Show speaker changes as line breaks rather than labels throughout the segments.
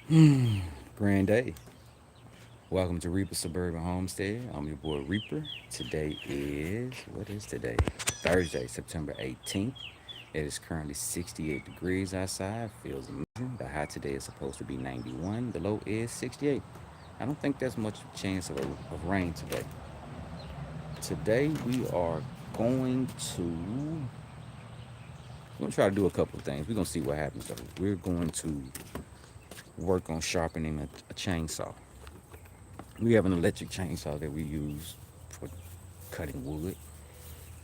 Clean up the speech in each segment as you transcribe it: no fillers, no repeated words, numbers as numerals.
Grand day. Welcome to Reaper Suburban Homestead. I'm your boy Reaper. Today is, what is today? Thursday, September 18th. It is currently 68 degrees outside. Feels amazing. The high today is supposed to be 91. The low is 68. I don't think there's much chance of rain today. Today we are going to, we're going to try to do a couple of things. We're going to see what happens though. We're going to work on sharpening a chainsaw. We have an electric chainsaw that we use for cutting wood,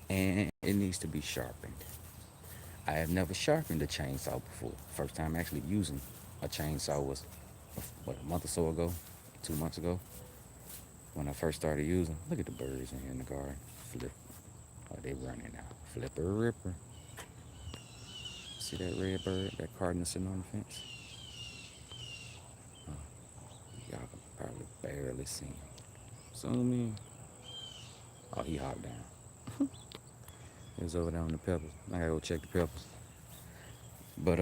and it needs to be sharpened. I have never sharpened a chainsaw before. First time actually using a chainsaw was, what, a month or so ago, 2 months ago, when I first started using. Look at the birds in here in the garden. Flip. Oh, they running now. Flipper ripper. See that red bird, that cardinal sitting on the fence? Oh, y'all can probably barely see him. Zoom in. Oh, he hopped down. He was over there on the peppers. I gotta go check the peppers. But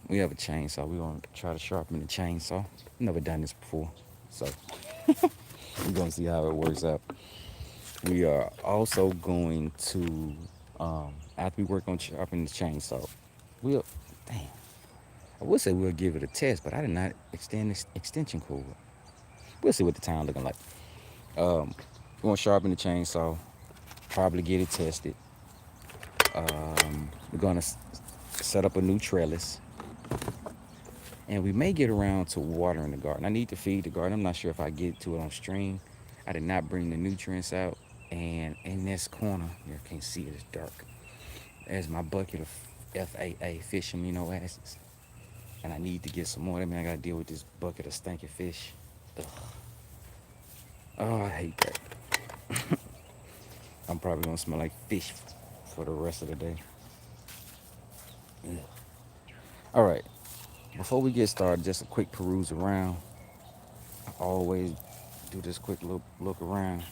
we have a chainsaw. We're gonna try to sharpen the chainsaw. Never done this before, so we're gonna see how it works out. We are also going to, after we work on sharpening the chainsaw, we'll, damn, I would say we'll give it a test, but I did not extend this extension cord. We'll see what the time looking like. We're gonna sharpen the chainsaw, probably get it tested. We're gonna set up a new trellis, and we may get around to watering the garden. I need to feed the garden. I'm not sure if I get to it on stream. I did not bring the nutrients out, and in this corner, you can't see it, it's dark. There's my bucket of FAA, fish amino acids, and I need to get some more. I mean, I gotta deal with this bucket of stinking fish. Ugh. Oh, I hate that. I'm probably gonna smell like fish for the rest of the day. Ugh. All right. Before we get started, just a quick peruse around. I always do this quick look around.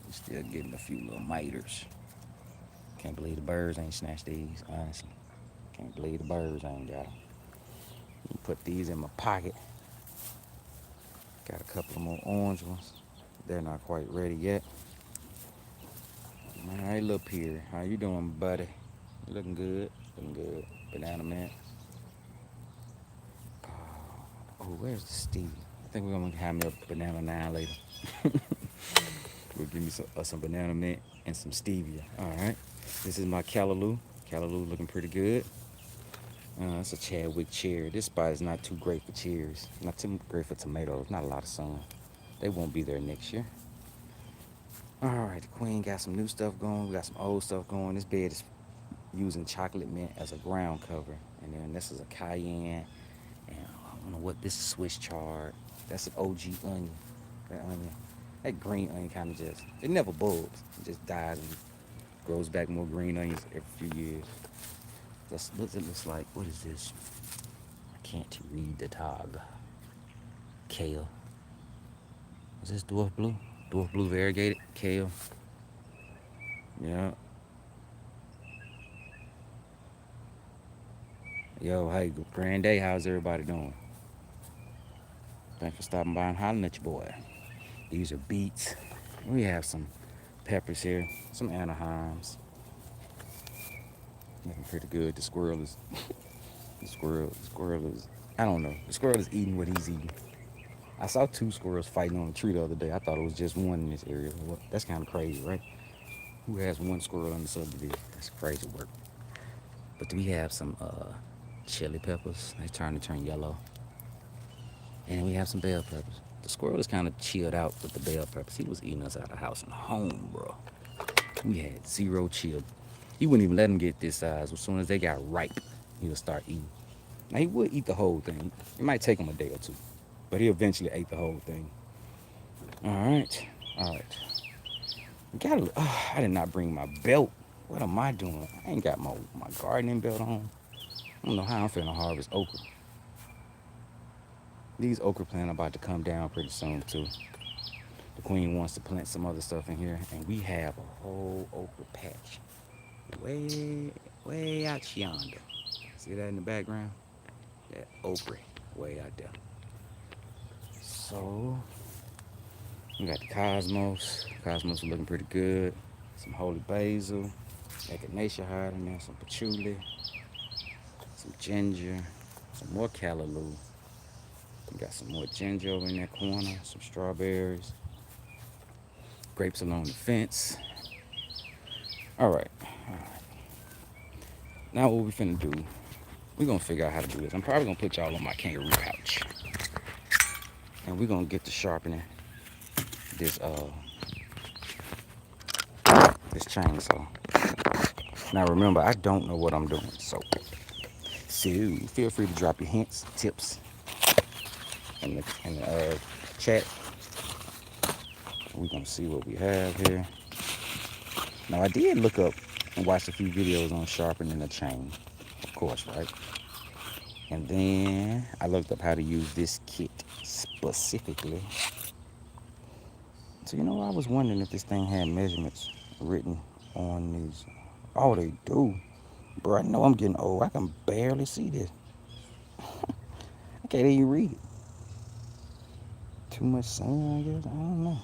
We're still getting a few little miters. Can't believe the birds ain't snatched these, honestly. Can't believe the birds ain't got them. Put these in my pocket. Got a couple of more orange ones. They're not quite ready yet. All right, little Pierre. How you doing, buddy? You looking good? Looking good. Banana man. Oh, where's the Stevie? I think we're gonna have me a banana now later. We'll give me some banana mint and some stevia. All right. This is my callaloo. Callaloo looking pretty good. It's a Chadwick cherry. This spot is not too great for cherries. Not too great for tomatoes. Not a lot of sun. They won't be there next year. All right, the queen got some new stuff going. We got some old stuff going. This bed is using chocolate mint as a ground cover. And then this is a cayenne. And I don't know what this is, Swiss chard. That's an OG onion. That onion. That green onion kind of just, it never bulbs. It just dies and grows back more green onions every few years. That's what it looks like. What is this? I can't read the tag. Kale. Is this dwarf blue? Dwarf blue variegated kale. Yeah. Yo, hey, grand day. How's everybody doing? Thanks for stopping by and hollering at your boy. These are beets. We have some peppers here, some Anaheims. Looking pretty good. The squirrel is, the squirrel is, I don't know. The squirrel is eating what he's eating. I saw two squirrels fighting on a tree the other day. I thought it was just one in this area. Well, that's kind of crazy, right? Who has one squirrel in the subdivision? That's crazy work. But we have some chili peppers. They're starting to turn yellow. And we have some bell peppers. The squirrel is kind of chilled out with the bell peppers. He was eating us out of the house and home, bro. We had zero chill. He wouldn't even let them get this size. As soon as they got ripe, he would start eating. Now, he would eat the whole thing. It might take him a day or two. But he eventually ate the whole thing. All right. All right. I did not bring my belt. What am I doing? I ain't got my gardening belt on. I don't know how I'm finna harvest okra. These okra plants are about to come down pretty soon too. The queen wants to plant some other stuff in here, and we have a whole okra patch. Way out yonder. See that in the background? That okra way out there. So we got the cosmos. Cosmos are looking pretty good. Some holy basil, echinacea hide in there, some patchouli, some ginger, some more callaloo. We got some more ginger over in that corner, some strawberries, grapes along the fence. All right, all right. Now what we finna do, we gonna figure out how to do this. I'm probably gonna put y'all on my kangaroo pouch. And we're gonna get to sharpening this this chainsaw. Now remember, I don't know what I'm doing, so feel free to drop your hints, tips in the chat. We're gonna see what we have here. Now I did look up and watch a few videos on sharpening a chain, of course, right? And then I looked up how to use this kit specifically. So I was wondering if this thing had measurements written on these. Oh, they do. Bro, I know I'm getting old. I can barely see this. I can't even read it. Too much sun, I guess. I don't know.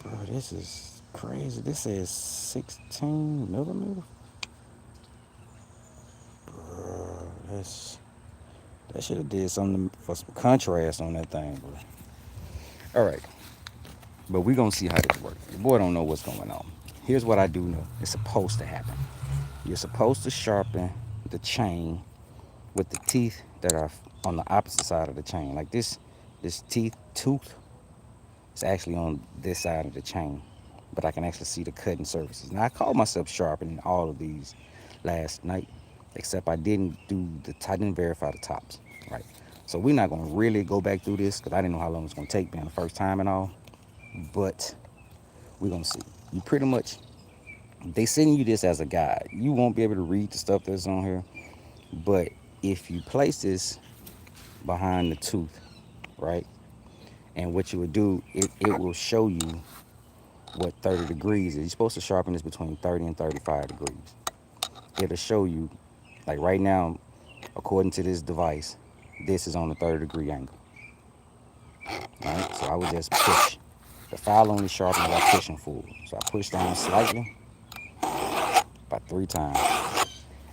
Bro, this is crazy. This says 16 millimeters. Bro, that should have did something for some contrast on that thing, bro. All right. But we're going to see how this works. Your boy don't know what's going on. Here's what I do know. It's supposed to happen. You're supposed to sharpen the chain with the teeth that are on the opposite side of the chain. Like this tooth is actually on this side of the chain, but I can actually see the cutting surfaces. Now I called myself sharpening all of these last night, except I didn't verify the tops, right? So we're not gonna really go back through this because I didn't know how long it's gonna take being the first time and all, but we're gonna see. You pretty much, they send you this as a guide. You won't be able to read the stuff that's on here, but if you place this behind the tooth, right? And what you would do, it will show you what 30 degrees is. You're supposed to sharpen this between 30 and 35 degrees. It'll show you, like right now, according to this device, this is on a 30-degree angle. All right, so I would just push. The file only sharpens by pushing forward. So I push down slightly, about 3 times.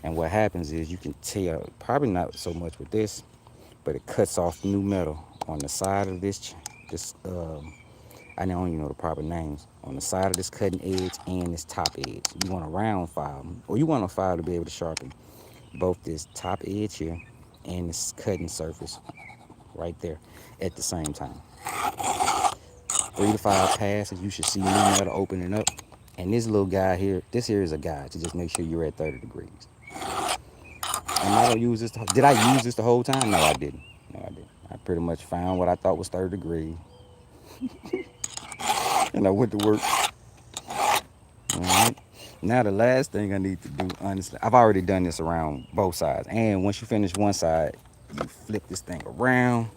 And what happens is you can tell, probably not so much with this, but it cuts off new metal on the side of this I don't even know the proper names, on the side of this cutting edge and this top edge. You want a round file, or you want a file to be able to sharpen both this top edge here and this cutting surface right there at the same time. 3 to 5 passes, you should see new metal opening up. And this little guy here, this here is a guide to just make sure you're at 30 degrees. Am I gonna use this? Did I use this the whole time? No, I didn't. No, I didn't. I pretty much found what I thought was 30 degrees. And I went to work. All right. Now the last thing I need to do, honestly, I've already done this around both sides. And once you finish one side, you flip this thing around,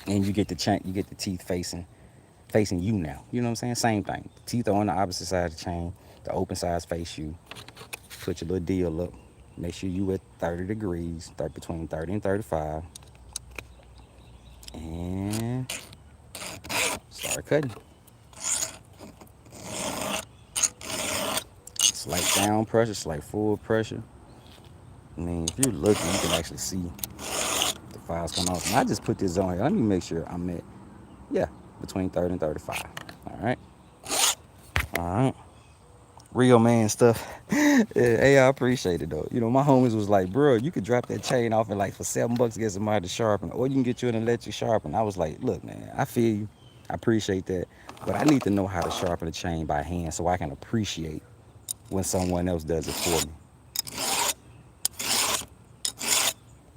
and you get the teeth facing you now. You know what I'm saying? Same thing. The teeth are on the opposite side of the chain. The open sides face you. Put your little deal up. Make sure you at 30 degrees, between 30 and 35. And start cutting. Slight down pressure, slight forward pressure. I mean, if you're looking, you can actually see the files come off. And I just put this on here. Let me make sure I'm at, between 30 and 35. All right. All right. Real man stuff. Hey, I appreciate it though. My homies was like, bro, you could drop that chain off and like for $7 get somebody to sharpen, or you can get you an electric sharpen. I was like, look, man, I feel you. I appreciate that. But I need to know how to sharpen a chain by hand so I can appreciate when someone else does it for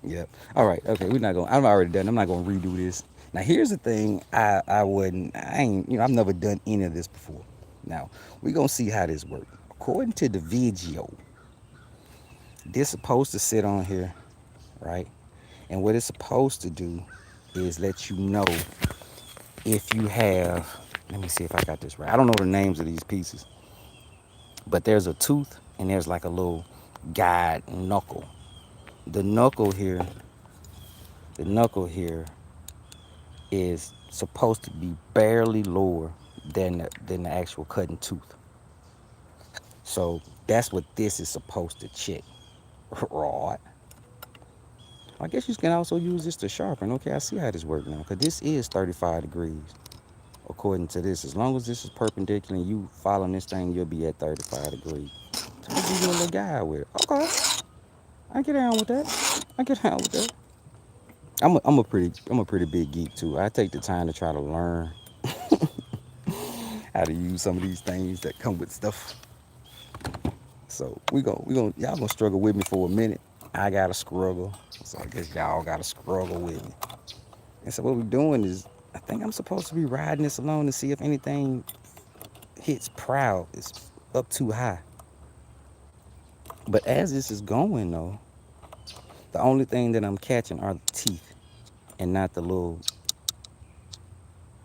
me. Yep. All right. Okay. I'm already done. I'm not gonna redo this. Now here's the thing. I've never done any of this before. Now we're gonna see how this works. According to the video, this supposed to sit on here, right? And what it's supposed to do is let you know if you have. Let me see if I got this right. I don't know the names of these pieces, but there's a tooth and there's like a little guide knuckle. The knuckle here is supposed to be barely lower than the actual cutting tooth. So that's what this is supposed to check. Right. I guess you can also use this to sharpen. Okay, I see how this works now. Because this is 35 degrees, according to this. As long as this is perpendicular and you following this thing, you'll be at 35 degrees. So I'll give you a little guide with it. Okay, I get down with that. I get down with that. I'm a pretty big geek too. I take the time to try to learn how to use some of these things that come with stuff. So y'all gonna struggle with me for a minute. I gotta struggle. So I guess y'all gotta struggle with me. And so what we're doing is, I think I'm supposed to be riding this along to see if anything hits proud. It's up too high. But as this is going though, the only thing that I'm catching are the teeth and not the little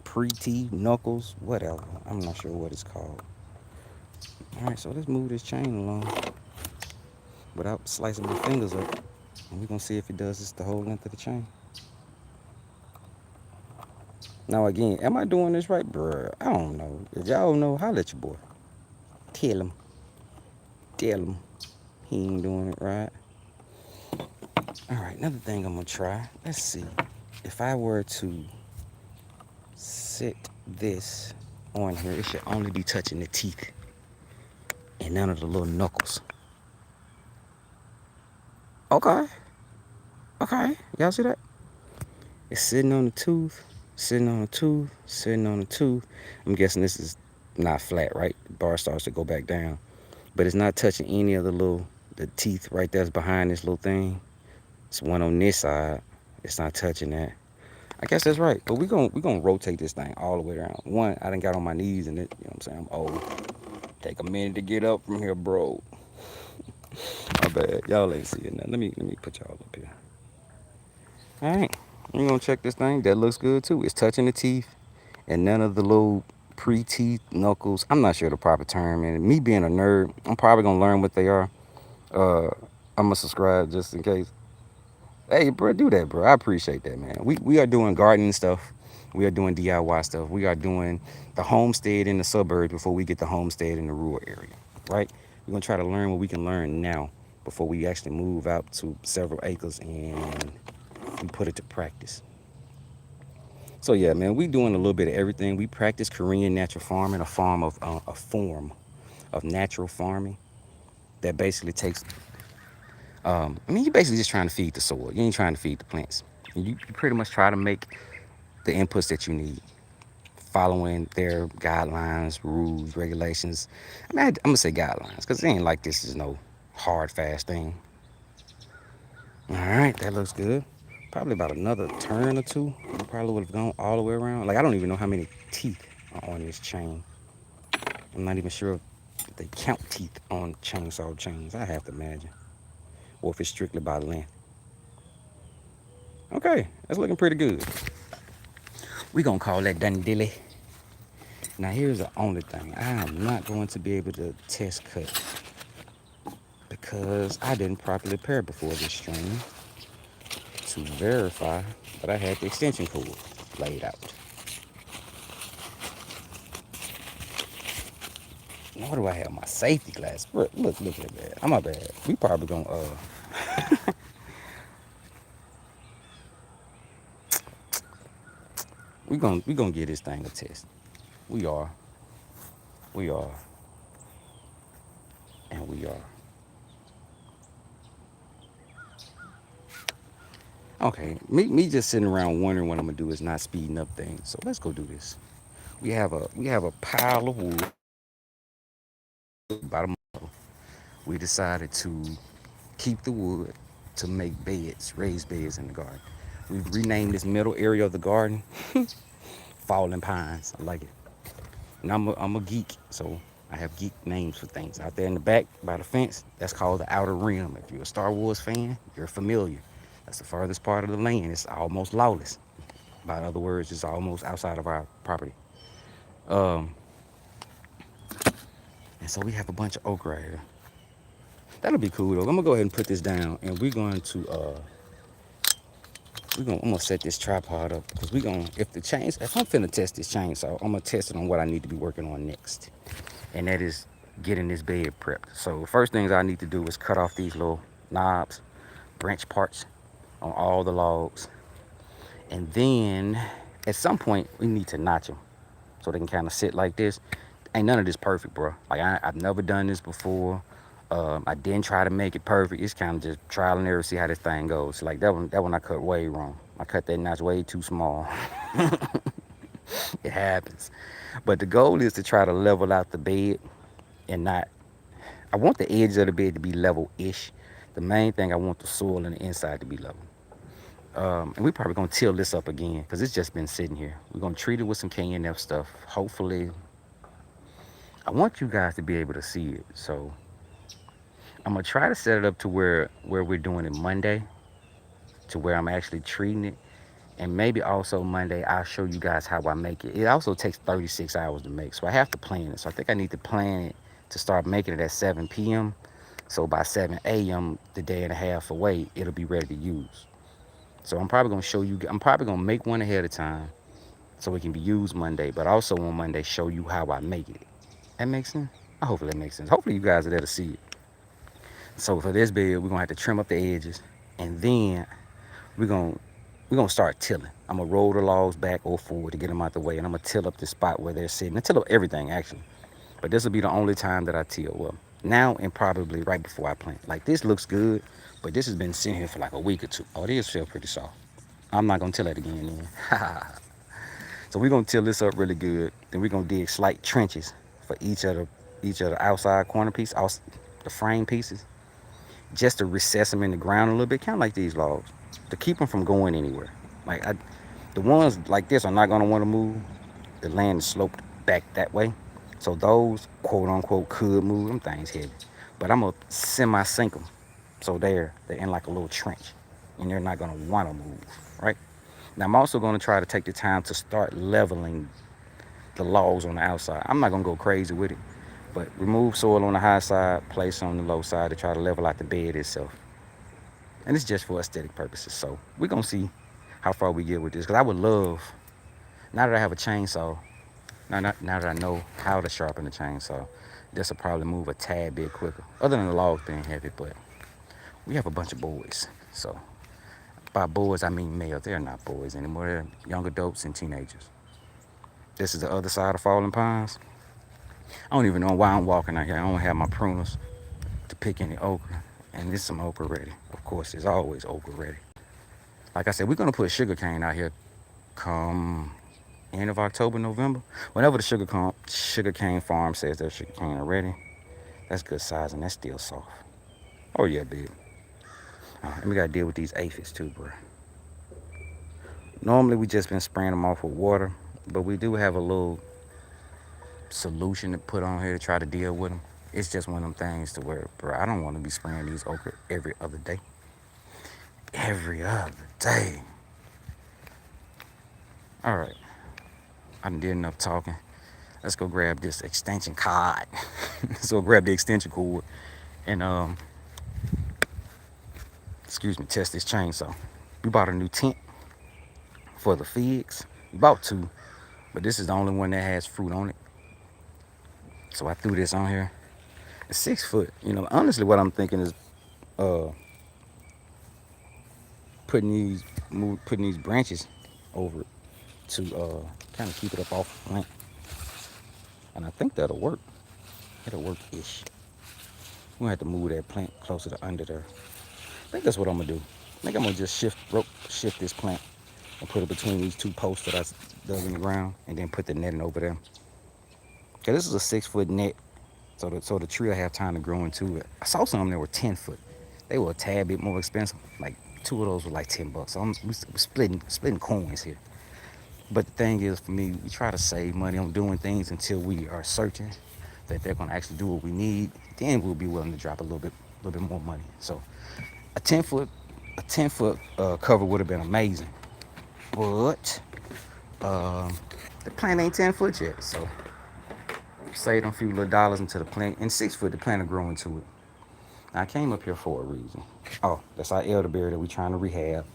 pre-teeth, knuckles, whatever. I'm not sure what it's called. All right, so let's move this chain along without slicing my fingers up. And we're gonna see if it does this the whole length of the chain. Now again, am I doing this right, bruh? I don't know. If y'all know, holla at your boy. Tell him. Tell him he ain't doing it right. All right, another thing I'm gonna try. Let's see. If I were to sit this on here, it should only be touching the teeth and none of the little knuckles. Okay. Okay. Y'all see that? It's sitting on the tooth, sitting on the tooth, sitting on the tooth. I'm guessing this is not flat, right? The bar starts to go back down. But it's not touching any of the teeth right there's behind this little thing. It's one on this side. It's not touching that. I guess that's right. But we gonna rotate this thing all the way around. One, I done got on my knees and it, you know what I'm saying? I'm old. Take a minute to get up from here, bro. My bad. Y'all ain't seeing that. Let me put y'all up here. Alright. We're gonna check this thing. That looks good too. It's touching the teeth and none of the little pre-teeth knuckles. I'm not sure the proper term. And me being a nerd, I'm probably gonna learn what they are. Uh I'm gonna subscribe just in case. Hey, bro, do that, bro. I appreciate that, man. We are doing gardening stuff. We are doing DIY stuff. We are doing the homestead in the suburbs before we get the homestead in the rural area, right? We're gonna try to learn what we can learn now before we actually move out to several acres and we put it to practice. So yeah, man, we doing a little bit of everything. We practice Korean natural farming, a form of natural farming that basically takes I mean, you're basically just trying to feed the soil. You ain't trying to feed the plants. You pretty much try to make the inputs that you need, following their guidelines, rules, regulations. I mean, I'm gonna say guidelines because it ain't like this is no hard, fast thing. All right, that looks good. Probably about another turn or two. We probably would have gone all the way around. Like, I don't even know how many teeth are on this chain. I'm not even sure if they count teeth on chainsaw chains. I have to imagine. Or if it's strictly by length. Okay, that's looking pretty good. We gonna call that done dilly. Now here's the only thing. I am not going to be able to test cut because I didn't properly prepare before this stream to verify that I had the extension cord laid out. Nor do I have my safety glass. Look at that. I'm my bad. We probably gonna we gonna give this thing a test. We are. We are. And we are. Okay, me just sitting around wondering what I'm gonna do is not speeding up things. So let's go do this. We have a pile of wood about a month. We decided to keep the wood to make beds, raised beds in the garden. We've renamed this middle area of the garden Fallen Pines. I like it. And I'm a geek, so I have geek names for things. Out there in the back by the fence, that's called the Outer Rim. If you're a Star Wars fan, you're familiar. That's the farthest part of the land. It's almost lawless. By other words, it's almost outside of our property. Um, and so we have a bunch of okra here. That'll be cool though. I'm gonna go ahead and put this down, and we're going to I'm gonna set this tripod up because if I'm finna test this chainsaw, I'm gonna test it on what I need to be working on next. And that is getting this bed prepped. So first things I need to do is cut off these little knobs, branch parts on all the logs. And then at some point we need to notch them so they can kind of sit like this. Ain't none of this perfect, bro. Like I've never done this before. I didn't try to make it perfect. It's kind of just trial and error, see how this thing goes. Like that one I cut way wrong. I cut that notch way too small. It happens. But the goal is to try to level out the bed and not. I want the edge of the bed to be level-ish. The main thing, I want the soil and the inside to be level. And we probably gonna till this up again because it's just been sitting here. We're gonna treat it with some K&F stuff. Hopefully, I want you guys to be able to see it. So I'm gonna try to set it up to where we're doing it Monday, to where I'm actually treating it. And maybe also Monday, I'll show you guys how I make it. It also takes 36 hours to make, so I have to plan it. So I think I need to plan it to start making it at 7 p.m. So by 7 a.m., the day and a half away, it'll be ready to use. So I'm probably gonna make one ahead of time so it can be used Monday, but also on Monday, show you how I make it. That makes sense? Hopefully that makes sense. Hopefully you guys are there to see it. So for this bed, we're gonna have to trim up the edges, and then we're gonna start tilling. I'm gonna roll the logs back or forward to get them out the way, and I'm gonna till up the spot where they're sitting. I till up everything actually, but this will be the only time that I till. Well, now and probably right before I plant. Like this looks good, but this has been sitting here for like a week or two. Oh, it is feel pretty soft. I'm not gonna till that again then. So we're gonna till this up really good. Then we're gonna dig slight trenches for each of the outside corner piece, the frame pieces, just to recess them in the ground a little bit, kind of like these logs, to keep them from going anywhere. Like the ones like this are not gonna want to move. The land is sloped back that way, so those quote unquote could move. Them things heavy, but I'm gonna semi-sink them, so they're in like a little trench, and they're not gonna want to move, right? Now I'm also gonna try to take the time to start leveling the logs on the outside. I'm not gonna go crazy with it, but remove soil on the high side, place on the low side to try to level out the bed itself. And it's just for aesthetic purposes. So we're gonna see how far we get with this. Cause I would love, now that I have a chainsaw, now that I know how to sharpen the chainsaw, this will probably move a tad bit quicker. Other than the logs being heavy, but we have a bunch of boys. So by boys, I mean males. They're not boys anymore. They're young adults and teenagers. This is the other side of Fallen Pines. I don't even know why I'm walking out here. I don't have my pruners to pick any okra. And there's some okra ready. Of course, there's always okra ready. Like I said, we're gonna put sugarcane out here come end of October, November. Whenever the sugarcane farm says their sugarcane are ready, that's good size and that's still soft. Oh yeah, big. And we gotta deal with these aphids too, bro. Normally we just been spraying them off with water, but we do have a little solution to put on here to try to deal with them. It's just one of them things to where, bro, I don't want to be spraying these okra every other day. Every other day. All right, I done did enough talking. Let's go grab this extension cord. Let's go grab the extension cord and test this chainsaw. We bought a new tent for the figs. We bought two, but this is the only one that has fruit on it. So I threw this on here. It's 6 foot. You know, honestly, what I'm thinking is putting these branches over it to kind of keep it up off the plant. And I think that'll work. It'll work-ish. We're gonna have to move that plant closer to under there. I think that's what I'm gonna do. I think I'm gonna just shift this plant and put it between these two posts that I dug in the ground, and then put the netting over there. Okay, this is a 6 foot net, so the tree will have time to grow into it. I saw some of them that were 10 foot. They were a tad bit more expensive. Like 2 of those were like $10. So we're splitting coins here. But the thing is, for me, we try to save money on doing things until we are certain that they're gonna actually do what we need. Then we'll be willing to drop a little bit more money. So a 10 foot cover would have been amazing, but the plant ain't 10 foot yet. So save them a few little dollars into the plant. And 6 foot, the plant will grow into it. Now, I came up here for a reason. Oh, that's our elderberry that we're trying to rehab.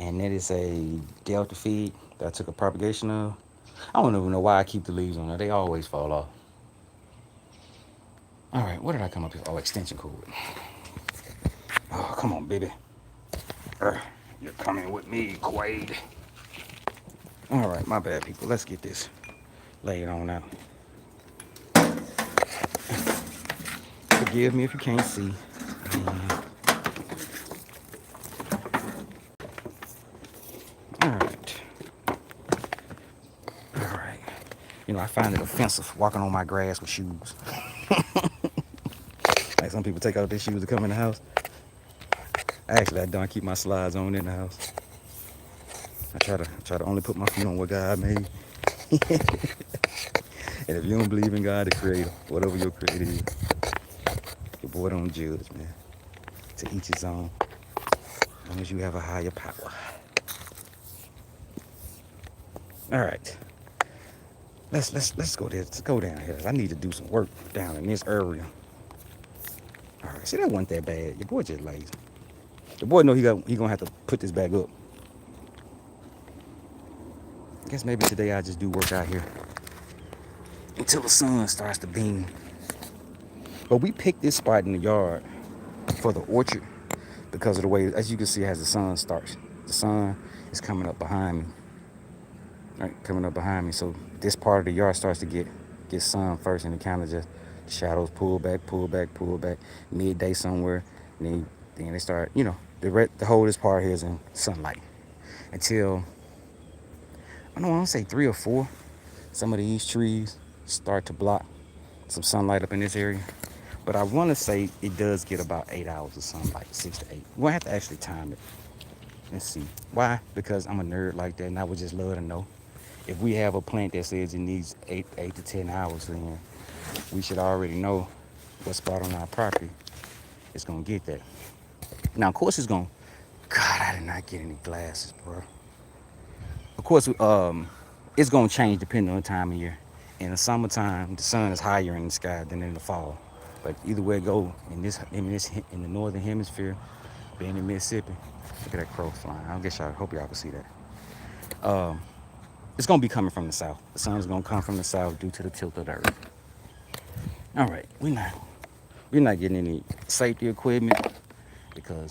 And that is a Delta feed that I took a propagation of. I don't even know why I keep the leaves on there. They always fall off. All right, what did I come up with? Oh, extension cord. Oh, come on, baby. You're coming with me, Quaid. All right, my bad, people. Let's get this laid on out. Forgive me if you can't see. All right. All right. You know, I find it offensive walking on my grass with shoes. Like some people take out their shoes to come in the house. Actually, I don't keep my slides on in the house. I try to only put my feet on what God made. And if you don't believe in God, the Creator, whatever your Creator is, your boy don't judge, man. To each his own. As long as you have a higher power. All right. Let's go there. Let's go down here. I need to do some work down in this area. All right. See, that wasn't that bad. Your boy just lazy. The boy know he gonna have to put this back up. I guess maybe today I just do work out here until the sun starts to beam. But we picked this spot in the yard for the orchard because of the way, as you can see, as the sun starts. The sun is coming up behind me. Right, coming up behind me. So this part of the yard starts to get sun first, and it kind of just the shadows pull back, pull back, pull back. Midday somewhere, and then they start. You know, the whole this part here is in sunlight until I don't want to say 3 or 4. Some of these trees start to block some sunlight up in this area. But I want to say it does get about 8 hours of sunlight, 6 to 8. We'll have to actually time it and see. Why? Because I'm a nerd like that, and I would just love to know. If we have a plant that says it needs 8 to 10 hours, then we should already know what spot on our property is going to get that. Now, of course, God, I did not get any glasses, bro. Of course, it's going to change depending on the time of year. In the summertime, the sun is higher in the sky than in the fall. But either way it go, in the northern hemisphere, being in Mississippi, look at that crow flying. I hope y'all can see that. It's gonna be coming from the south. The sun is gonna come from the south due to the tilt of the earth. All right, we're not getting any safety equipment because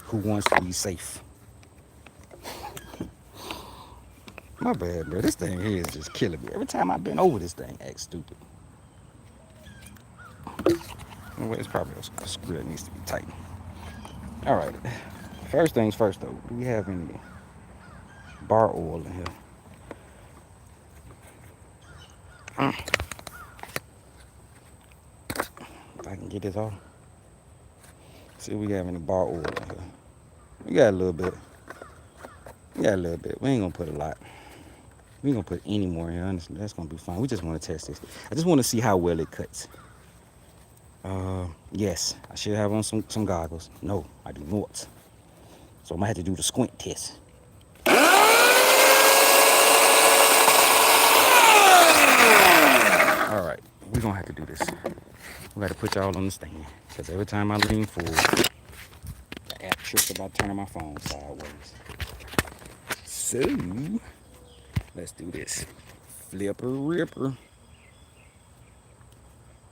who wants to be safe? My bad, bro. This thing here is just killing me. Every time I've been over this thing, acts stupid. Anyway, it's probably a screw that needs to be tightened. All right. First things first, though. Do we have any bar oil in here? If I can get this off. See if we have any bar oil in here. We got a little bit. We ain't gonna put a lot. We ain't gonna put any more in here. Honestly, that's gonna be fine. We just want to test this. I just want to see how well it cuts. Yes, I should have on some goggles. No, I do not. So I'm gonna have to do the squint test. All right, we're gonna have to do this. We gotta put y'all on the stand because every time I lean forward, the app trips about turning my phone sideways. So let's do this. Flipper ripper.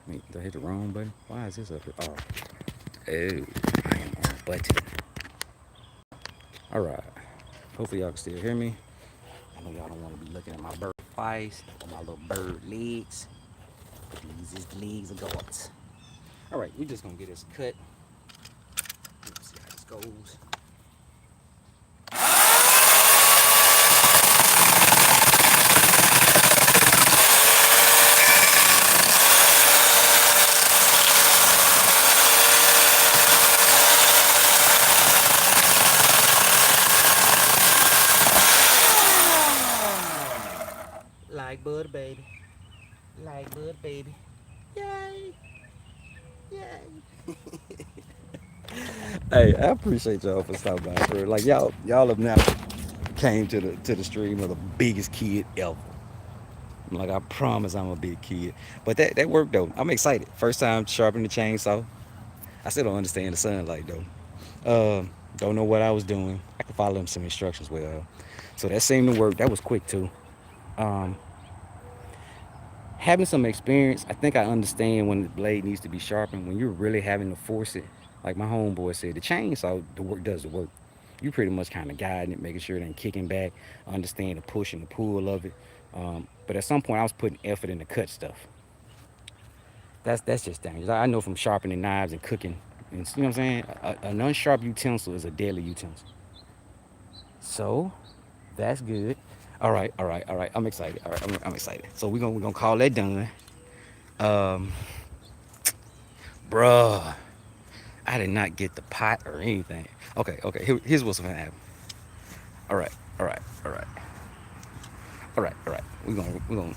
Wait, did I hit the wrong button? Why is this up here? Oh, I am on a button. All right. Hopefully y'all can still hear me. I know y'all don't want to be looking at my bird face or my little bird legs. These is the legs of gods. All right, we're just gonna get this cut. Let's see how this goes. Like butter, baby. Like butter, baby. Yay! Yay! Hey, I appreciate y'all for stopping by, bro. Like y'all have now came to the stream of the biggest kid ever. Like I promise I'm a big kid. But that worked though. I'm excited. First time sharpening the chainsaw. I still don't understand the sunlight though. Don't know what I was doing. I could follow some instructions well. So that seemed to work. That was quick too. Um, Having some experience, I think I understand when the blade needs to be sharpened. When you're really having to force it, like my homeboy said, the chainsaw, the work does the work. You pretty much kind of guiding it, making sure it ain't kicking back, understand the push and the pull of it. But at some point, I was putting effort into cut stuff. That's just dangerous. I know from sharpening knives and cooking, and you know what I'm saying. An unsharp utensil is a deadly utensil. So that's good. All right, all right, all right. I'm excited. All right, I'm excited. So we're gonna call that done. Um, Bruh, I did not get the pot or anything. Okay, okay. Here's what's gonna happen. All right, all right, all right, all right, all right. We're gonna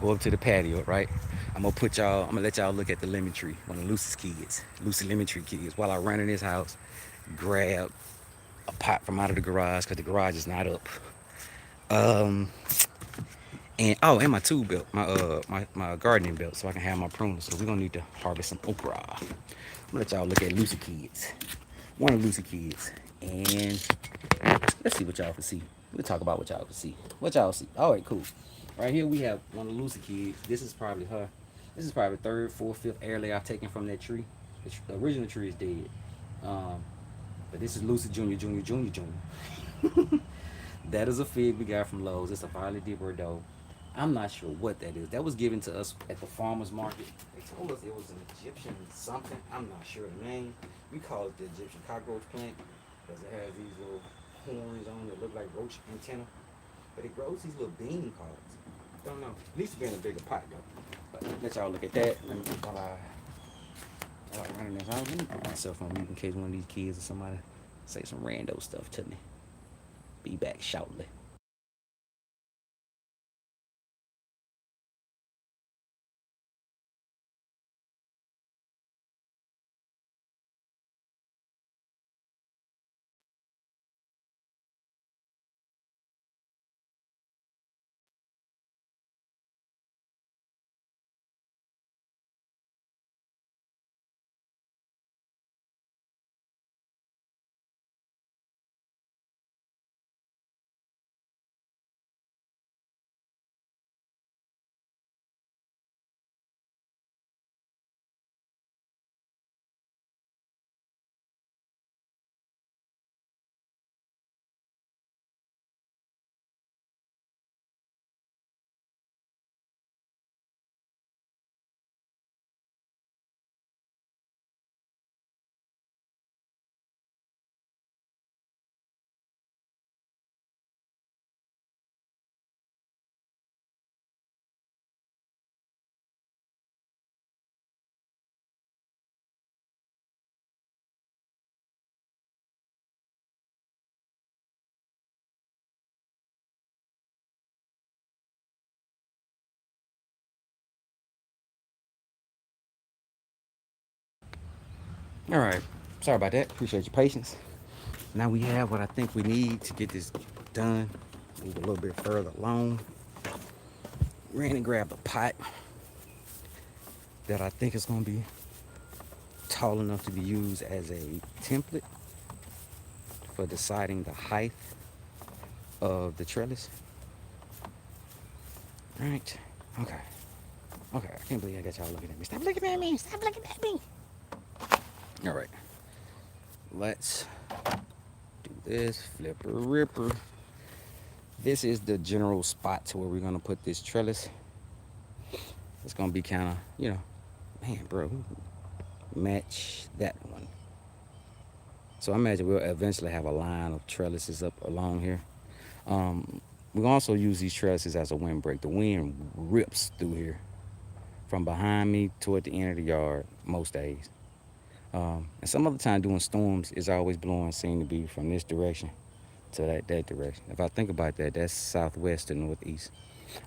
go up to the patio, right? I'm gonna put y'all. I'm gonna let y'all look at the lemon tree. One of Lucy's kids, Lucy lemon tree kids. While I run in his house, grab a pot from out of the garage because the garage is not up. Um, and oh, and my tool belt, my gardening belt, so I can have my pruner. So we're gonna need to harvest some okra. I'm gonna let y'all look at Lucy kids. One of Lucy kids, and let's see what y'all can see. We'll talk about what y'all can see. What y'all see? All right, cool. Right here we have one of Lucy kids. This is probably her. This is probably third, fourth, fifth air layer I've taken from that tree. The original tree is dead. Um, but this is Lucy Junior, Junior, Junior, Junior. That is a fig we got from Lowe's. It's a Violet de Bordeaux. I'm not sure what that is. That was given to us at the farmer's market. They told us it was an Egyptian something. I'm not sure the name. We call it the Egyptian cockroach plant because it has these little horns on it that look like roach antenna. But it grows these little bean pods. Don't know. It needs to be in a bigger pot though. But let y'all look at that. While I running this out, let me put myself on mute in case one of these kids or somebody say some rando stuff to me. Be back shortly. All right. Sorry about that. Appreciate your patience. Now we have what I think we need to get this done. Move a little bit further along. Ran and grabbed a pot that I think is going to be tall enough to be used as a template for deciding the height of the trellis. Right. Okay. Okay. I can't believe I got y'all looking at me. Stop looking at me. Stop looking at me. All right. Let's do this. Flipper ripper. This is the general spot to where we're going to put this trellis. It's going to be kind of, man, bro, match that one. So I imagine we'll eventually have a line of trellises up along here. We can also use these trellises as a windbreak. The wind rips through here from behind me toward the end of the yard most days. And some other time doing storms is always blowing seem to be from this direction to that direction. If I think about that, that's southwest to northeast.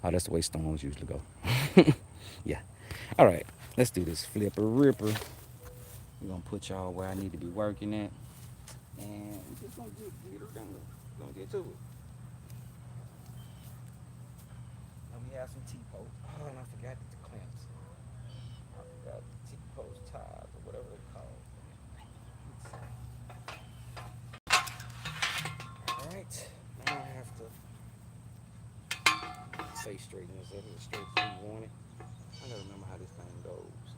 Oh, that's the way storms usually go. Yeah. All right, let's do this flipper ripper. We're gonna put y'all where I need to be working at. And we're just gonna get her done. We're gonna get to it. And we have some T-posts. Oh, and I forgot the clamps. I forgot the T-post ties or whatever they're called. face straightener. Is that as straight as you want it? I gotta remember how this thing goes.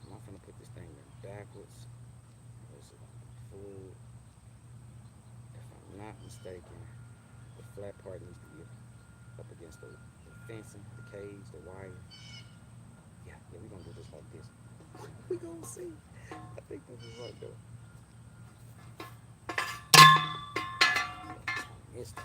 I'm not gonna put this thing in backwards. Is it full? If I'm not mistaken, the flat part needs to be up against the fencing, the cage, the wire. Yeah, we're gonna do this like this. We gonna see. I think this is right though. Missed it.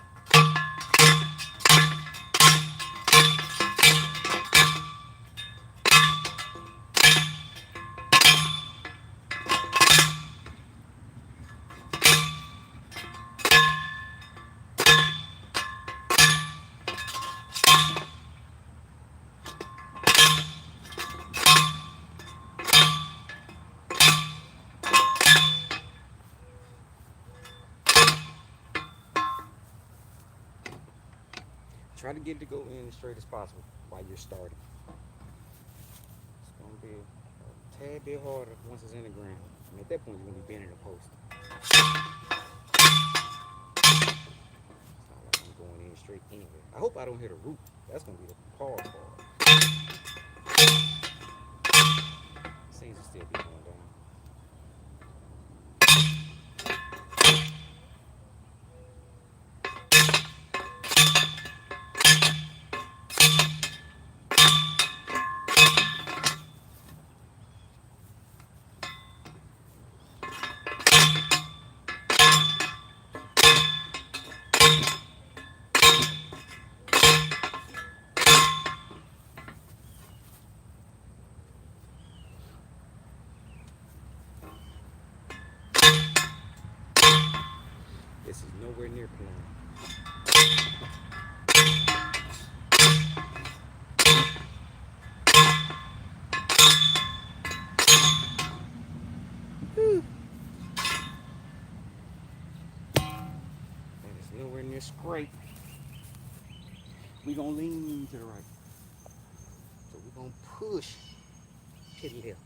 Try to get it to go in as straight as possible while you're starting. It's gonna be a tad bit harder once it's in the ground. And at that point, you're gonna be bending the post. It's not like I'm going in straight anywhere. I hope I don't hit a root. That's gonna be the hard part. Seems to still be going down. This is nowhere near plumb. That is nowhere near scrape. We're gonna lean to the right. So we're gonna push to the left.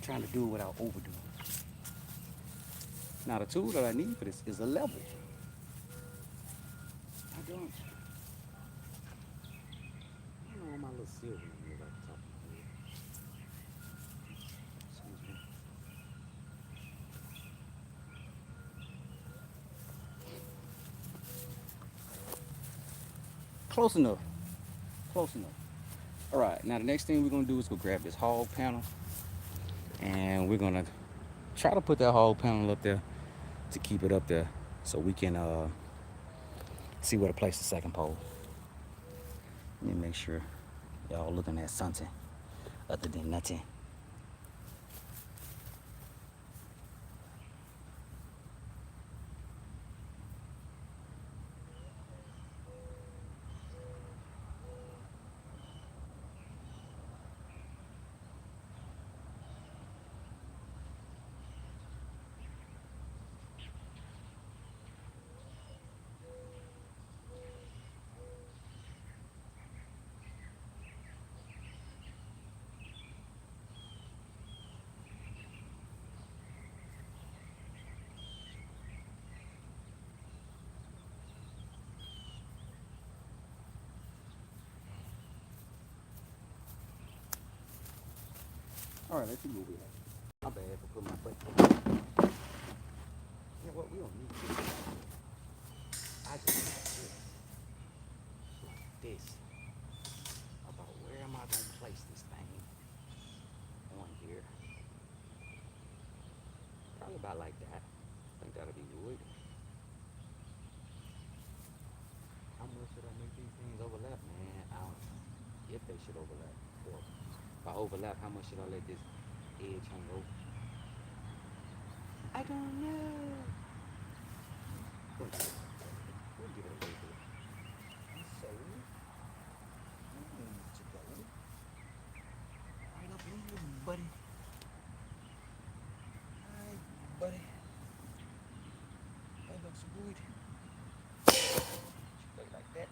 Trying to do it without overdoing it. Now the tool that I need for this is a level. I don't know where my little silver is right top of my head. Excuse me. Close enough. Close enough. All right, now the next thing we're gonna do is go grab this hog panel, and we're gonna try to put that hog panel up there to keep it up there so we can see where to place the second pole. Let me make sure y'all looking at something other than nothing. All right, let's see what we have. My bad for putting my foot. You know what? We don't need this. I just need this. Like this. About where am I going to place this thing on here? Probably about like that. I think that'll be good. How much should I make these things overlap? Man, I don't know. If they should overlap. Or if I overlap, how much should I let this edge hang over? I don't know. We'll give it a little bit. So, to go right up in here, buddy. Alright, buddy. That looks good. Like that.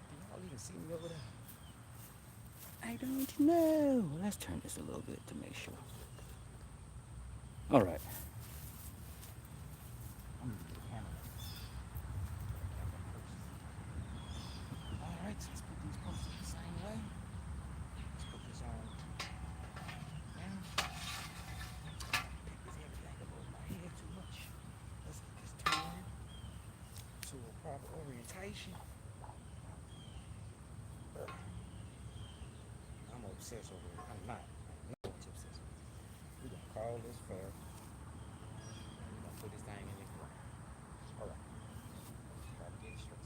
Can y'all even see me over there? I don't know. Let's turn this a little bit to make sure. All right. I'm gonna get the camera. All right, so let's put these posts the same way. Let's put this on now. Pick this everything up over my head too much. Let's get this turned to a proper orientation. I'm obsessed over it. I'm not. I'm not much obsessed with it. We're gonna call this fair. We're gonna put this thing in the ground. All right. Try to get it straight.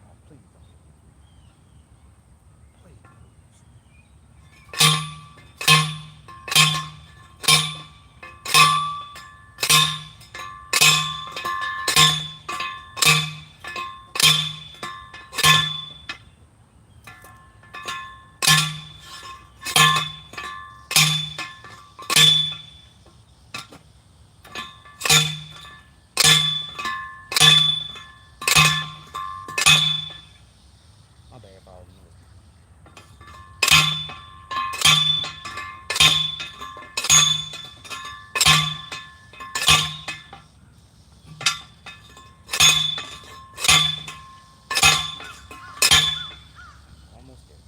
Oh, please don't. Please. My bad for all the noise. Almost there.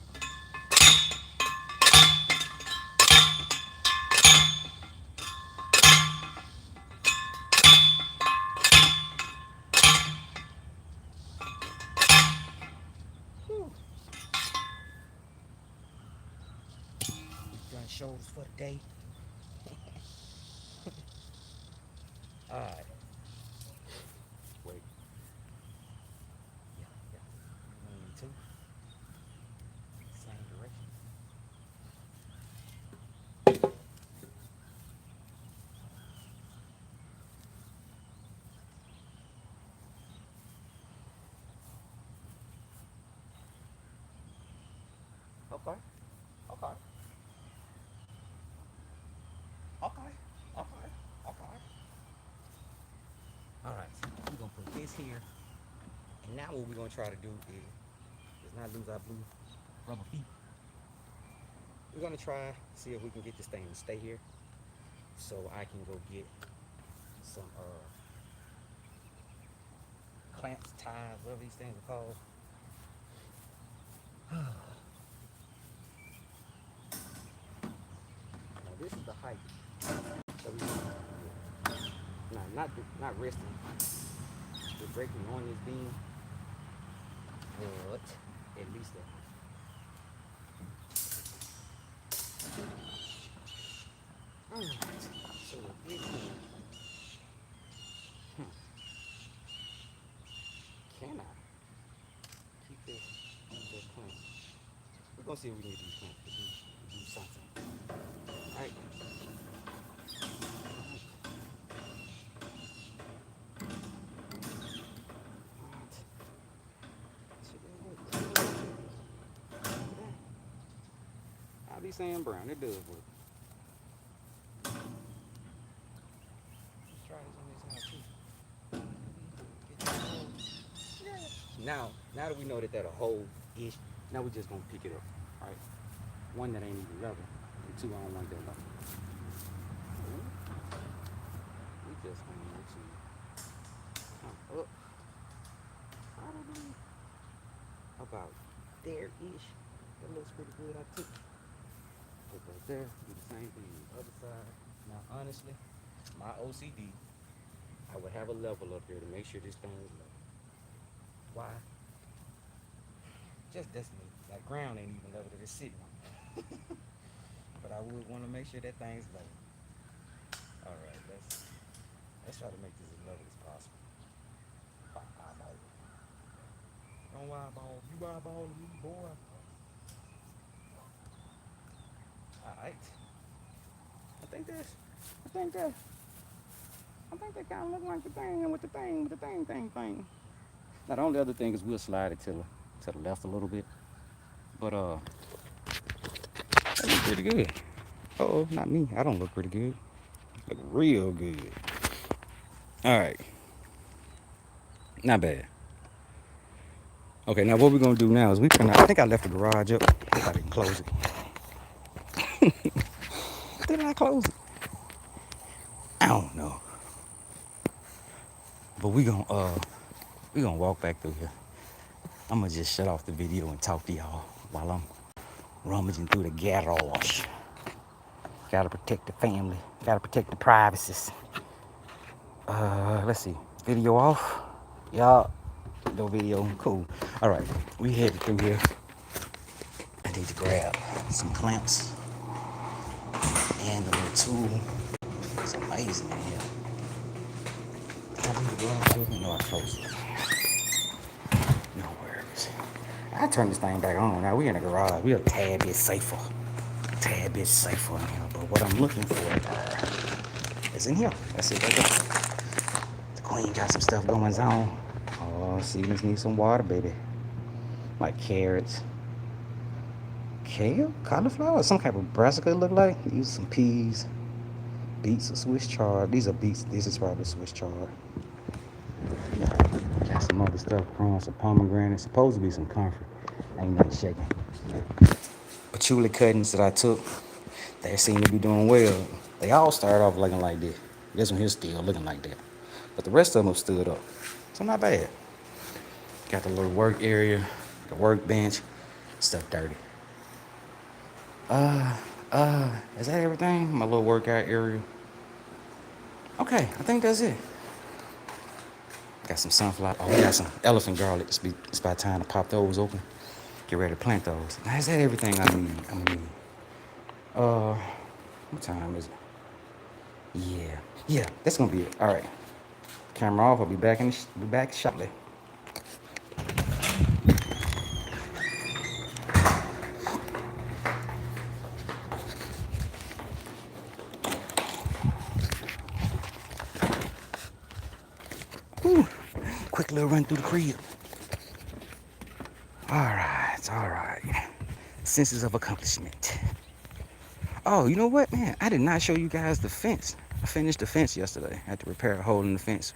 Whew. Done shows for the day. All right. Wait. Yeah. 1, 2. Same direction. Okay. Okay. Okay. Okay. Okay. All right. So we're gonna put this here, and now what we're gonna try to do is not lose our blue rubber feet. We're gonna try see if we can get this thing to stay here, so I can go get some clamps, ties, whatever these things are called. Now this is the height that we want. Now not resting. We're breaking on this beam, but at least that. Alright, so with this one, can I keep this clamp? We're gonna see if we can get these clamps to do something. Alright. I'll be saying brown, it does work. Let's try this on this side too. Now that we know that that'll hold ish, now we're just gonna pick it up. Alright. One that ain't even level, and 2 I don't want that level. We just gonna need to come up probably about there-ish. That looks pretty good, I think. Put that there, do the same thing on the other side. Now honestly, my OCD, I would have a level up there to make sure this thing is level. Why? Just decimated. Like ground ain't even level that it's sitting on. But I would want to make sure that thing's level. Alright, let's try to make this as level as possible. Eyeball. Don't eyeball. You eyeball me, boy. Alright. I think that kind of look like the thing with the thing. Now the only other thing is we'll slide it to the left a little bit. But that looks pretty good. Uh-oh, not me. I don't look pretty good. Look real good. Alright. Not bad. Okay, now what we're gonna do now is I think I left the garage up. I think I didn't close it. Did I close it? I don't know. But we gonna walk back through here. I'm gonna just shut off the video and talk to y'all while I'm rummaging through the garage. Gotta protect the family. Gotta protect the privacies. Let's see. Video off. Y'all, no video. Cool. All right, we headed through here. I need to grab some clamps and a little tool. It's amazing in here. Did I leave the garage open? No, I closed it. No worries. I turn this thing back on. Now we in the garage. We a tad bit safer. Tad bit safer in here. But what I'm looking for is in here. That's it right there. The queen got some stuff going on. Oh, seedlings need some water, baby. Like carrots. Kale? Cauliflower? Some type of brassica look like. Use some peas. Beets or Swiss chard. These are beets. This is probably Swiss chard. Got some other stuff growing. Some pomegranate. Supposed to be some comfort. Ain't nothing shaking. Patchouli cuttings that I took. They seem to be doing well. They all started off looking like this. This one here still looking like that. But the rest of them have stood up. So not bad. Got the little work area. The workbench. Stuff dirty. Is that everything? My little workout area. Okay, I think that's it. Got some sunflower. Oh, we got some elephant garlic. It's about time to pop those open. Get ready to plant those. Now, is that everything I need? What time is it? Yeah, that's gonna be it. All right, camera off. I'll be back shortly. Whew. Quick little run through the crib. All right. Senses of accomplishment. Oh, you know what, man? I did not show you guys the fence. I finished the fence yesterday. I had to repair a hole in the fence.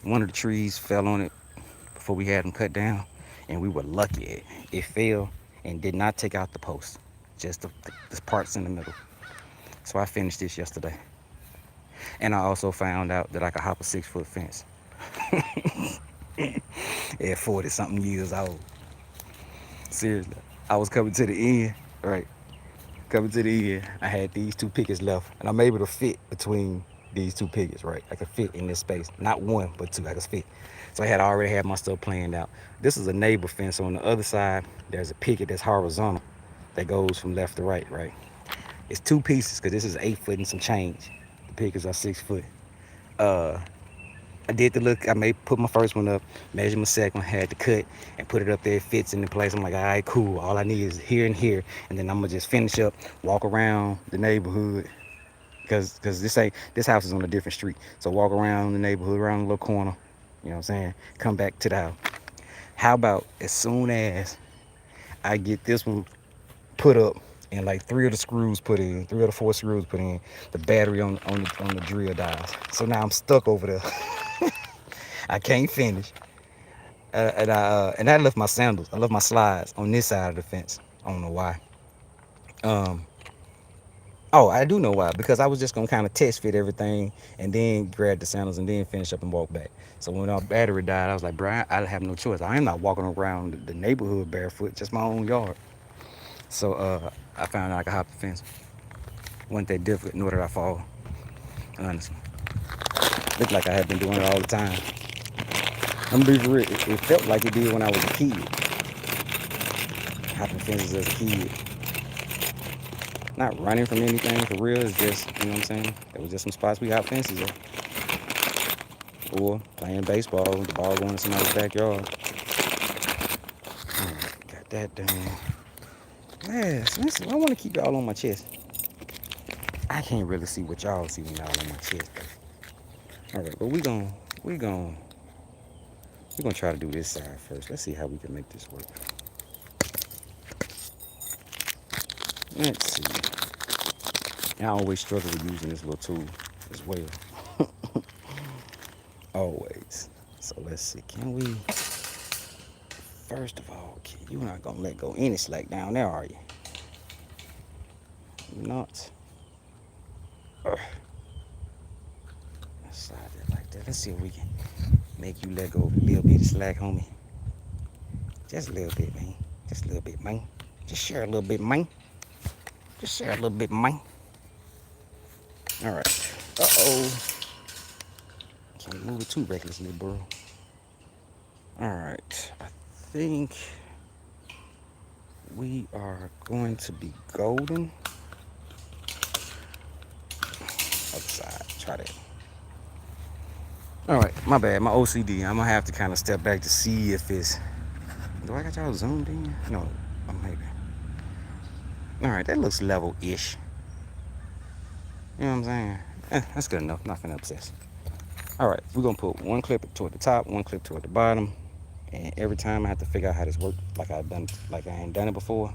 One of the trees fell on it before we had them cut down, and we were lucky. It fell and did not take out the post, just the parts in the middle. So I finished this yesterday. And I also found out that I could hop a 6-foot fence. At 40-something years old. Seriously. I was coming to the end, right? Coming to the end, I had these 2 pickets left, and I'm able to fit between these 2 pickets, right? I could fit in this space. Not 1, but 2, I could fit. So I had already had my stuff planned out. This is a neighbor fence. On the other side, there's a picket that's horizontal that goes from left to right, right? It's 2 pieces, because this is 8 foot and some change. The pickets are 6 foot. I did the look. I put my first one up, measured my second one, had to cut and put it up there. It fits in the place. I'm like, all right, cool. All I need is here and here, and then I'm gonna just finish up, walk around the neighborhood, because this house is on a different street. So walk around the neighborhood, around the little corner. You know what I'm saying? Come back to the house. How about as soon as I get this one put up and like 3 of the screws put in, 3 of the 4 screws put in, the battery on the drill dies. So now I'm stuck over there. I can't finish. And I left my sandals. I left my slides on this side of the fence. I don't know why. Oh, I do know why. Because I was just gonna kind of test fit everything and then grab the sandals and then finish up and walk back. So when our battery died, I was like, Brian, I have no choice. I am not walking around the neighborhood barefoot, just my own yard. So I found out I could hop the fence. Wasn't that difficult, nor did I fall. Honestly. Looked like I had been doing it all the time. I'm gonna be for real. It felt like it did when I was a kid. Hopping fences as a kid. Not running from anything for real. It's just, you know what I'm saying? There was just some spots we hop fences at. Or playing baseball, the ball going in somebody's backyard. Got that done. Yes, listen, I want to keep y'all on my chest. I can't really see what y'all see when y'all on my chest. All right, but we gonna try to do this side first. Let's see how we can make this work. Let's see. I always struggle with using this little tool as well. Always. So let's see. Can we First of all, kid, you're not gonna let go any slack down there, are you? You're not. Ugh. Let's slide that like that. Let's see if we can make you let go a little bit of slack, homie. Just a little bit, man. Just a little bit, man. Just share a little bit, man. Just share a little bit, man. All right. Uh-oh. Can't move it too recklessly, bro. All right. I think we are going to be golden. Other side. Try that. All right. My bad. My OCD. I'm going to have to kind of step back to see if it's... Do I got y'all zoomed in? No. Maybe. All right. That looks level-ish. You know what I'm saying? That's good enough. Not finna obsess. All right. We're going to put one clip toward the top, one clip toward the bottom. And every time I have to figure out how this works like I ain't done it before.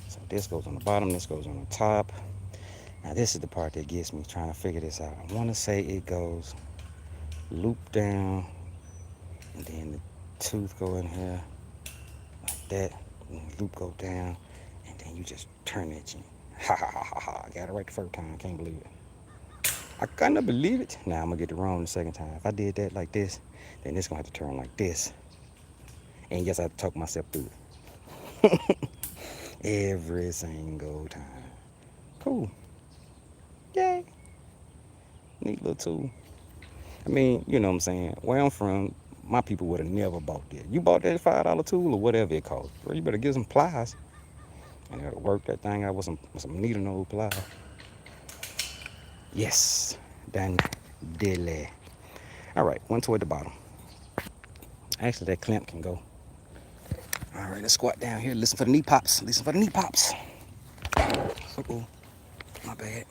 So this goes on the bottom, this goes on the top. Now this is the part that gets me trying to figure this out. I want to say it goes loop down, and then the tooth go in here like that, and the loop go down, and then you just turn that chin. Ha ha ha ha ha! I got it right the first time. I can't believe it. I kinda believe it. Now I'm gonna get it wrong the second time. If I did that like this, then it's gonna have to turn like this. And yes, I have to talk myself through it. Every single time. Cool. Yay. Neat little tool. I mean, you know what I'm saying? Where I'm from, my people would have never bought that. You bought that $5 tool or whatever it cost. Well, you better get some pliers. And it'll work that thing out with some needle nose pliers. Yes. Done. Dilly. All right. One toward the bottom. Actually, that clamp can go. All right, let's squat down here. Listen for the knee pops. Listen for the knee pops. Uh-oh. My bad.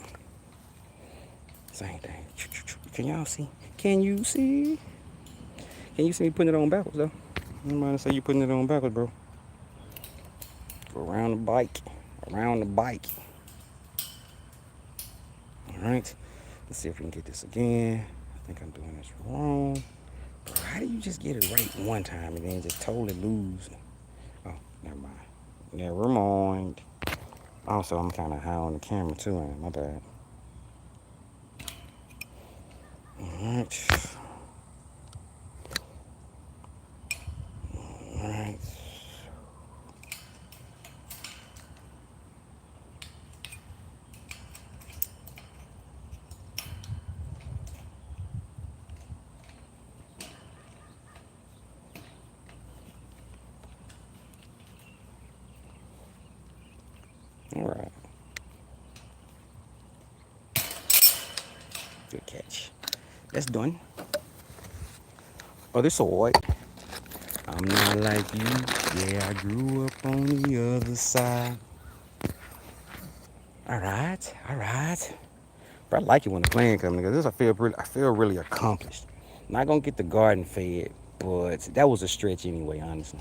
Same thing. Can y'all see? Can you see? Can you see me putting it on backwards, though? You might say you putting it on backwards, bro. Around the bike. Around the bike. All right. Let's see if we can get this again. I think I'm doing this wrong. Bro, how do you just get it right one time and then just totally lose? Oh, never mind. Never mind. Also, I'm kind of high on the camera, too, ain't my bad. Alright. Alright. Alright. Good catch. That's done. Oh, this sword. I'm not like you. Yeah, I grew up on the other side. Alright, alright. But I like it when the plan comes because I feel really accomplished. Not gonna get the garden fed, but that was a stretch anyway, honestly.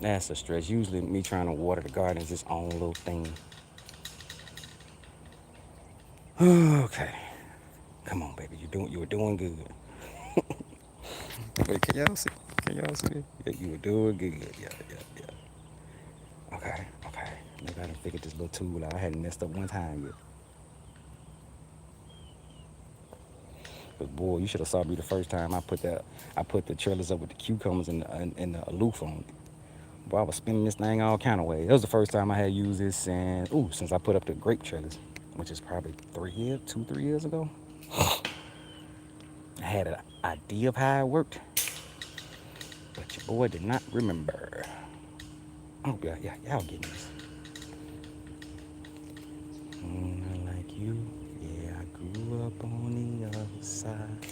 That's a stretch. Usually me trying to water the garden is its own little thing. Okay. Come on, baby. You were doing good. Wait, can y'all see? Can y'all see it? Yeah, you were doing good. Yeah. Okay. Maybe I done figured this little tool out. I hadn't messed up one time yet. But boy, you should have saw me the first time I put the trellis up with the cucumbers and the aloof on it. Boy, I was spinning this thing all kind of ways. That was the first time I had used this since I put up the grape trellis, which is probably 3 years ago. I had an idea of how it worked, but your boy did not remember. Oh yeah, y'all getting this. Not like you, yeah, I grew up on the other side.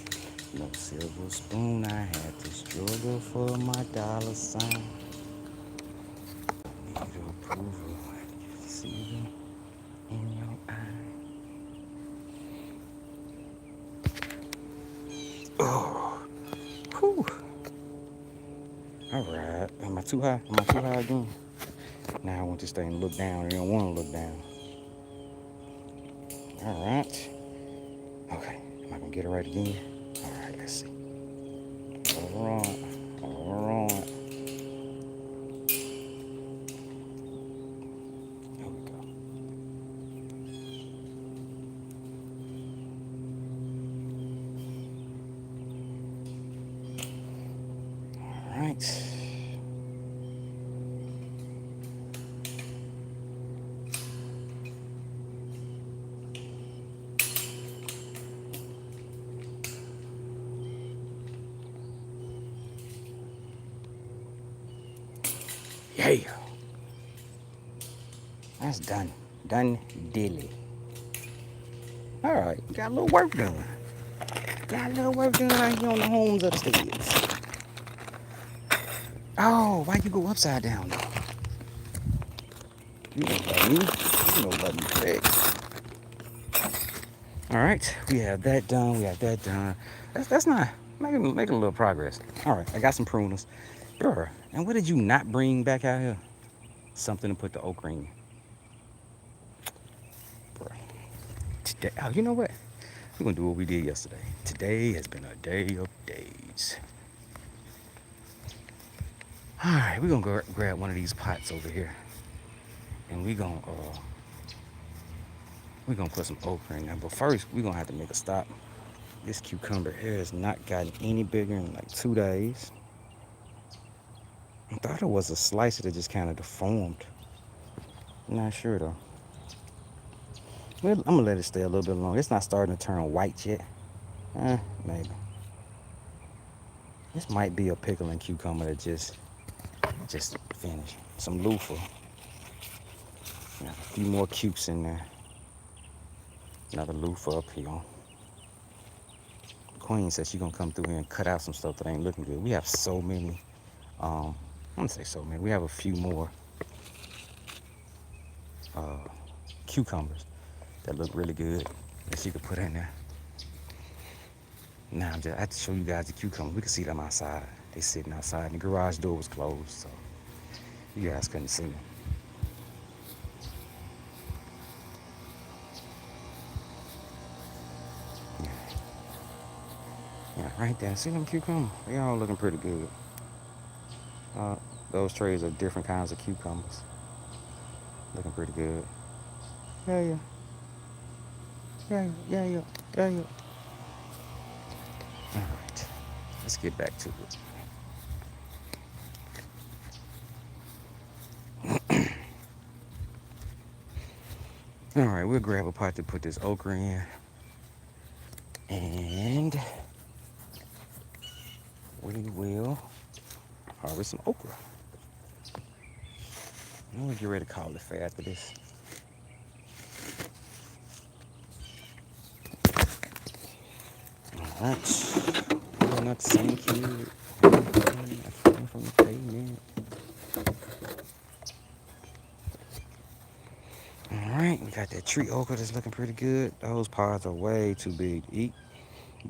No silver spoon, I had to struggle for my dollar sign. Need approval, I can see it in your eye. Oh, whew. All right, am I too high? Again? Now I want this thing to look down. I don't want to look down. All right. Okay, am I gonna get it right again? All right, let's see. All right. right. Yeah. That's done. Done dilly. All right. Got a little work done. Got a little work done out here on the homes upstairs. Oh, why you go upside down though? You don't love me. You don't love me correct. All right. We have that done. We have that done. That's not making a little progress. All right. I got some pruners. Sure. And what did you not bring back out here? Something to put the okra in. Bruh. Today, oh, you know what? We're gonna do what we did yesterday. Today has been a day of days. All right, we're gonna go grab one of these pots over here, and we're gonna put some okra in there. But first, we're gonna have to make a stop. This cucumber here has not gotten any bigger in like 2 days. I thought it was a slicer that just kind of deformed. I'm not sure though. Well, I'm gonna let it stay a little bit longer. It's not starting to turn white yet. Maybe. This might be a pickling cucumber that just finished. Some loofah. Yeah, a few more cukes in there. Another loofah up here. Queen says she's gonna come through here and cut out some stuff that ain't looking good. We have so many. I'm gonna say so many. We have a few more cucumbers that look really good that she could put in there. Now I have to show you guys the cucumbers. We can see them outside. They sitting outside, and the garage door was closed, so you guys couldn't see them. Yeah, right there. See them cucumbers? They all looking pretty good. Those trays are different kinds of cucumbers. Looking pretty good. Yeah, yeah. Yeah, yeah, yeah, yeah, yeah. All right, let's get back to it. All right, we'll grab a pot to put this okra in, and we will harvest some okra. I'm gonna get ready to call it fair after this. All right, we're not the same kid. I came from the pavement. All right, we got that tree okra that's looking pretty good. Those pods are way too big to eat,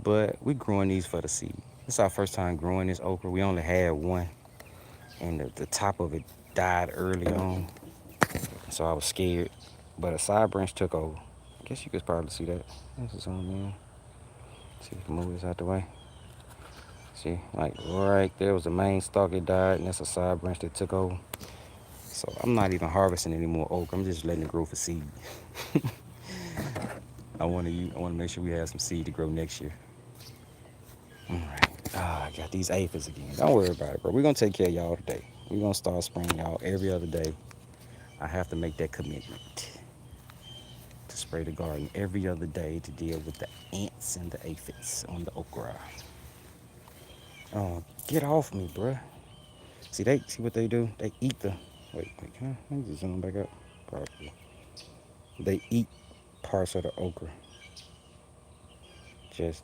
but we're growing these for the seed. This is our first time growing this okra. We only had one, and the top of it died early on, so I was scared. But a side branch took over. I guess you could probably see that. This is on there. See if we can move this out the way. See, like right there was the main stalk that died, and that's a side branch that took over. So I'm not even harvesting any more okra. I'm just letting it grow for seed. I want to make sure we have some seed to grow next year. All right. I got these aphids again. Don't worry about it, bro. We're gonna take care of y'all today. We're gonna start spraying y'all every other day. I have to make that commitment to spray the garden every other day to deal with the ants and the aphids on the okra. Get off me, bruh. See what they do? They eat the. Wait, can I just zoom back up? Probably. They eat parts of the okra.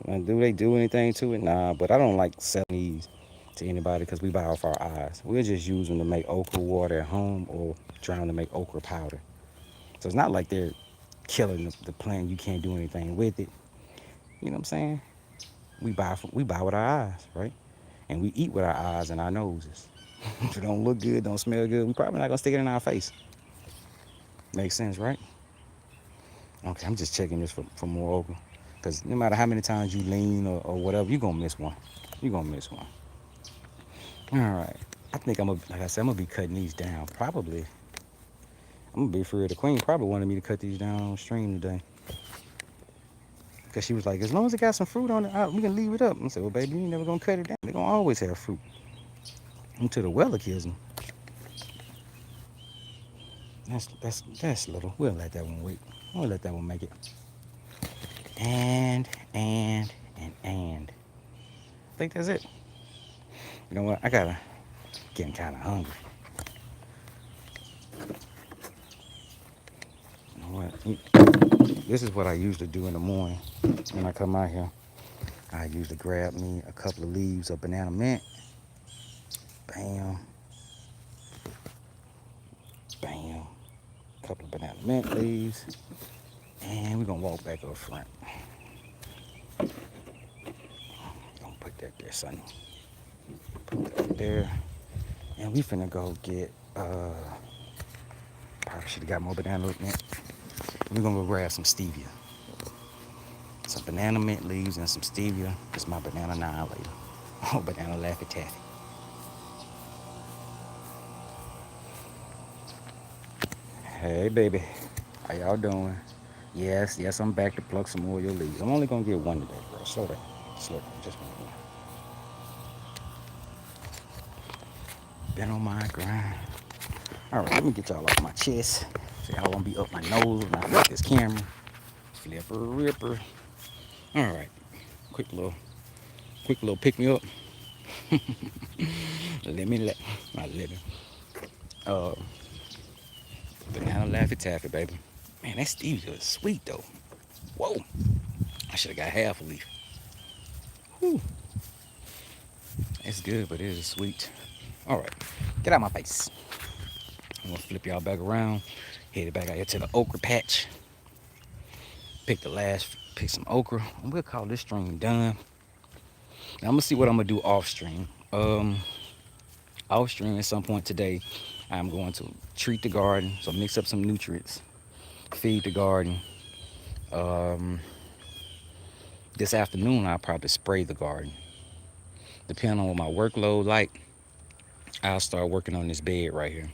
Now, do they do anything to it? Nah, but I don't like selling these to anybody because we buy off our eyes. We'll just use them to make okra water at home or trying to make okra powder. So it's not like they're killing the plant. You can't do anything with it. You know what I'm saying? We buy with our eyes, right? And we eat with our eyes and our noses. If it don't look good, don't smell good, we probably not gonna stick it in our face. Makes sense, right? Okay, I'm just checking this for more okra. Because no matter how many times you lean or whatever, you're going to miss one. You're going to miss one. All right. I think like I said, I'm going to be cutting these down. Probably. I'm going to be free. The queen probably wanted me to cut these down on stream today. Because she was like, as long as it got some fruit on it, we can leave it up. I said, well, baby, you ain't never going to cut it down. They're going to always have fruit. Until the weather kills them. That's little. We'll let that one wait. We'll let that one make it. And. I think that's it. You know what? Getting kind of hungry. You know what? This is what I usually do in the morning when I come out here. I usually grab me a couple of leaves of banana mint. Bam. Bam. A couple of banana mint leaves. And we're going to walk back up front. Gonna put that there, sonny. Put that there. And we finna go get, probably should have got more banana mint. We're gonna go grab some stevia. Some banana mint leaves and some stevia. It's my banana annihilator. Oh, banana Laffy Taffy. Hey, baby. How y'all doing? Yes, I'm back to pluck some more of your leaves. I'm only gonna get one today, bro. Slow down. Just one. Been on my grind. All right, let me get y'all off my chest. So y'all won't be up my nose when I flip this camera. Flipper ripper. All right, quick little pick me up. Let me. Uh, Banana Laffy Taffy, baby. Man, that stevia is sweet though. Whoa, I should have got half a leaf. Whew. It's good, but it is sweet. All right, get out my face. I'm gonna flip y'all back around. Headed back out here to the okra patch. Pick some okra. And we'll call this stream done. Now I'm gonna see what I'm gonna do off stream. Off stream at some point today, I'm going to treat the garden. So mix up some nutrients, feed the garden. This afternoon I'll probably spray the garden. Depending on what my workload like, I'll start working on this bed right here.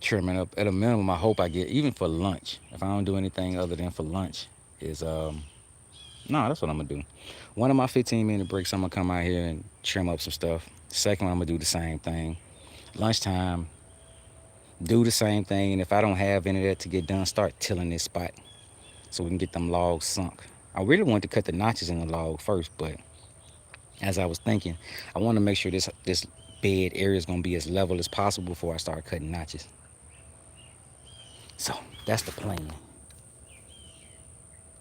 Trimming up at a minimum. I hope I get even for lunch. If I don't do anything other than for lunch, is no, that's what I'm gonna do. One of my 15-minute breaks, I'm gonna come out here and trim up some stuff. Second one, I'm gonna do the same thing. Lunchtime, do the same thing. And if I don't have any of that to get done, start tilling this spot so we can get them logs sunk. I really want to cut the notches in the log first, but as I was thinking, I want to make sure this bed area is gonna be as level as possible before I start cutting notches. So that's the plan.